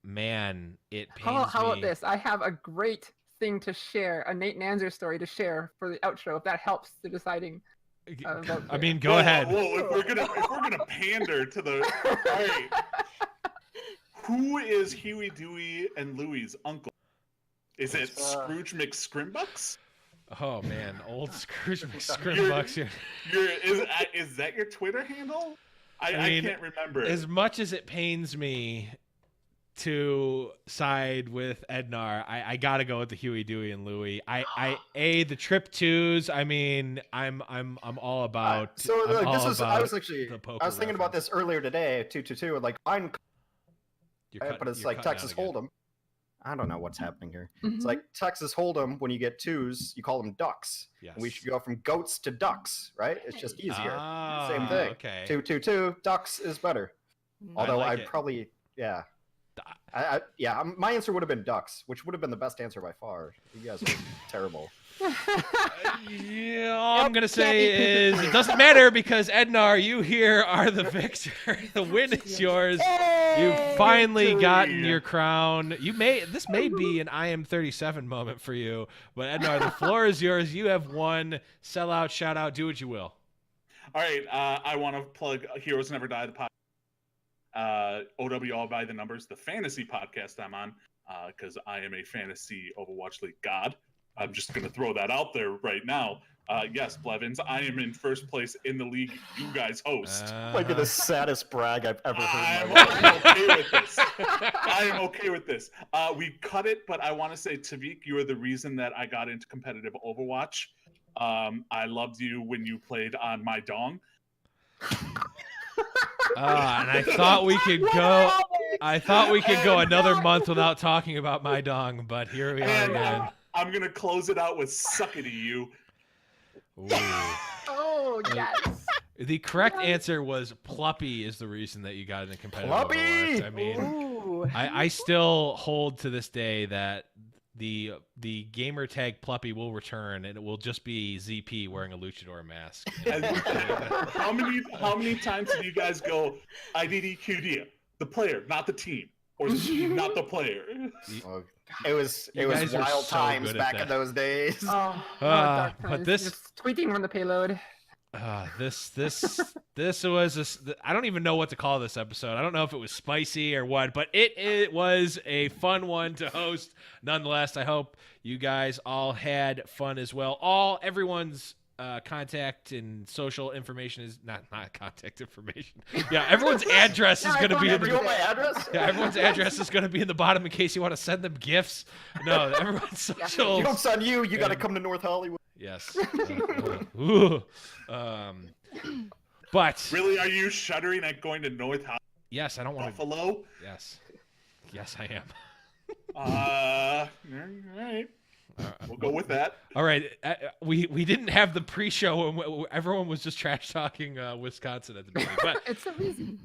man, it pains How about me. this? I have a great thing to share, a Nate Nanzer story to share for the outro, if that helps to deciding. I mean, go ahead. Whoa, if we're gonna pander to the all right. Who is Huey, Dewey, and Louie's uncle? Is it Scrooge McScrimbucks? Oh man, old Scrooge McScrimbucks here. Is that your Twitter handle? I mean, can't remember. As much as it pains me to side with Edanar, I gotta go with the Huey, Dewey, and Louie. The trip twos. I mean, I'm all about. So I'm like, all this is. I about was actually. the poker I was thinking about reference. this earlier today. 222. Like I'm. You're But it's you're like cutting Texas out again. Hold'em. I don't know what's happening here. Mhm. It's like Texas Hold'em. When you get 2s, you call them ducks. Yes. We should go from goats to ducks, right? It's just easier. Ah, Same thing. Okay. 222 ducks is better. Although like I'd it. probably my answer would have been ducks, which would have been the best answer by far. You guys are terrible. Yeah, all I'm gonna say is it doesn't matter because Edanar, you here are the victor. The win is yours. You've finally Victory. gotten your crown. This may be an I am 37 moment for you, but Edanar, the floor is yours. You have won. Sell out, shout out, do what you will. All right, I want to plug Heroes Never Die, the podcast. OW All by the Numbers, the fantasy podcast I'm on, because I am a fantasy Overwatch League god. I'm just going to throw that out there right now. Yes, Blevins, I am in first place in the league you guys host. Might be the saddest brag I've ever heard in I'm my life. okay with this. I am okay with this. We cut it, but I want to say, Tavik, you are the reason that I got into competitive Overwatch. I loved you when you played on my dong. And I thought we could go. I thought we could go another month without talking about my dong, but here we are And again. I'm going to close it out with suck it to you. Ooh. Oh yes. The correct answer was Pluppy is the reason that you got into competitive Pluppy! Overwatch. I mean, Ooh. I still hold to this day that the gamer tag Pluppy will return, and it will just be ZP wearing a luchador mask. How many times did you guys go, IDDQD, the player, not the team, or the team, not the player? Oh, it was You guys are wild so times good at back that. in those days. Oh, Ah, dark but times. this- Just tweeting from the payload. This was I don't even know what to call this episode. I don't know if it was spicy or what, but it was a fun one to host. Nonetheless, I hope you guys all had fun as well. Everyone's contact and social information is not contact information. Yeah, everyone's address is going to be in You want my address? yeah, everyone's address is going to be in the bottom in case you want to send them gifts. No, everyone's social. Jokes on you. You got to come to North Hollywood. Yes. But Really, are you shuddering at going to North Hollywood? yes, I don't want to. Buffalo? Yes, I am. All right. We'll go with that. All right, we didn't have the pre-show when everyone was just trash talking Wisconsin at the beginning. But It's so easy.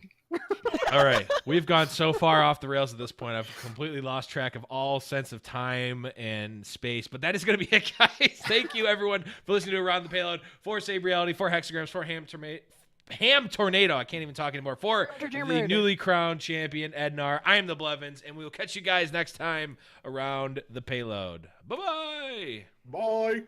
all right, we've gone so far off the rails at this point. I've completely lost track of all sense of time and space. But that is going to be it, guys. Thank you, everyone, for listening to Around the Payload. For Save Reality, for Hexagrams, for Ham Tornado. I can't even talk anymore. For the newly crowned champion, Edanar. I am the Blevins, and we will catch you guys next time around the payload. Bye-bye. Bye.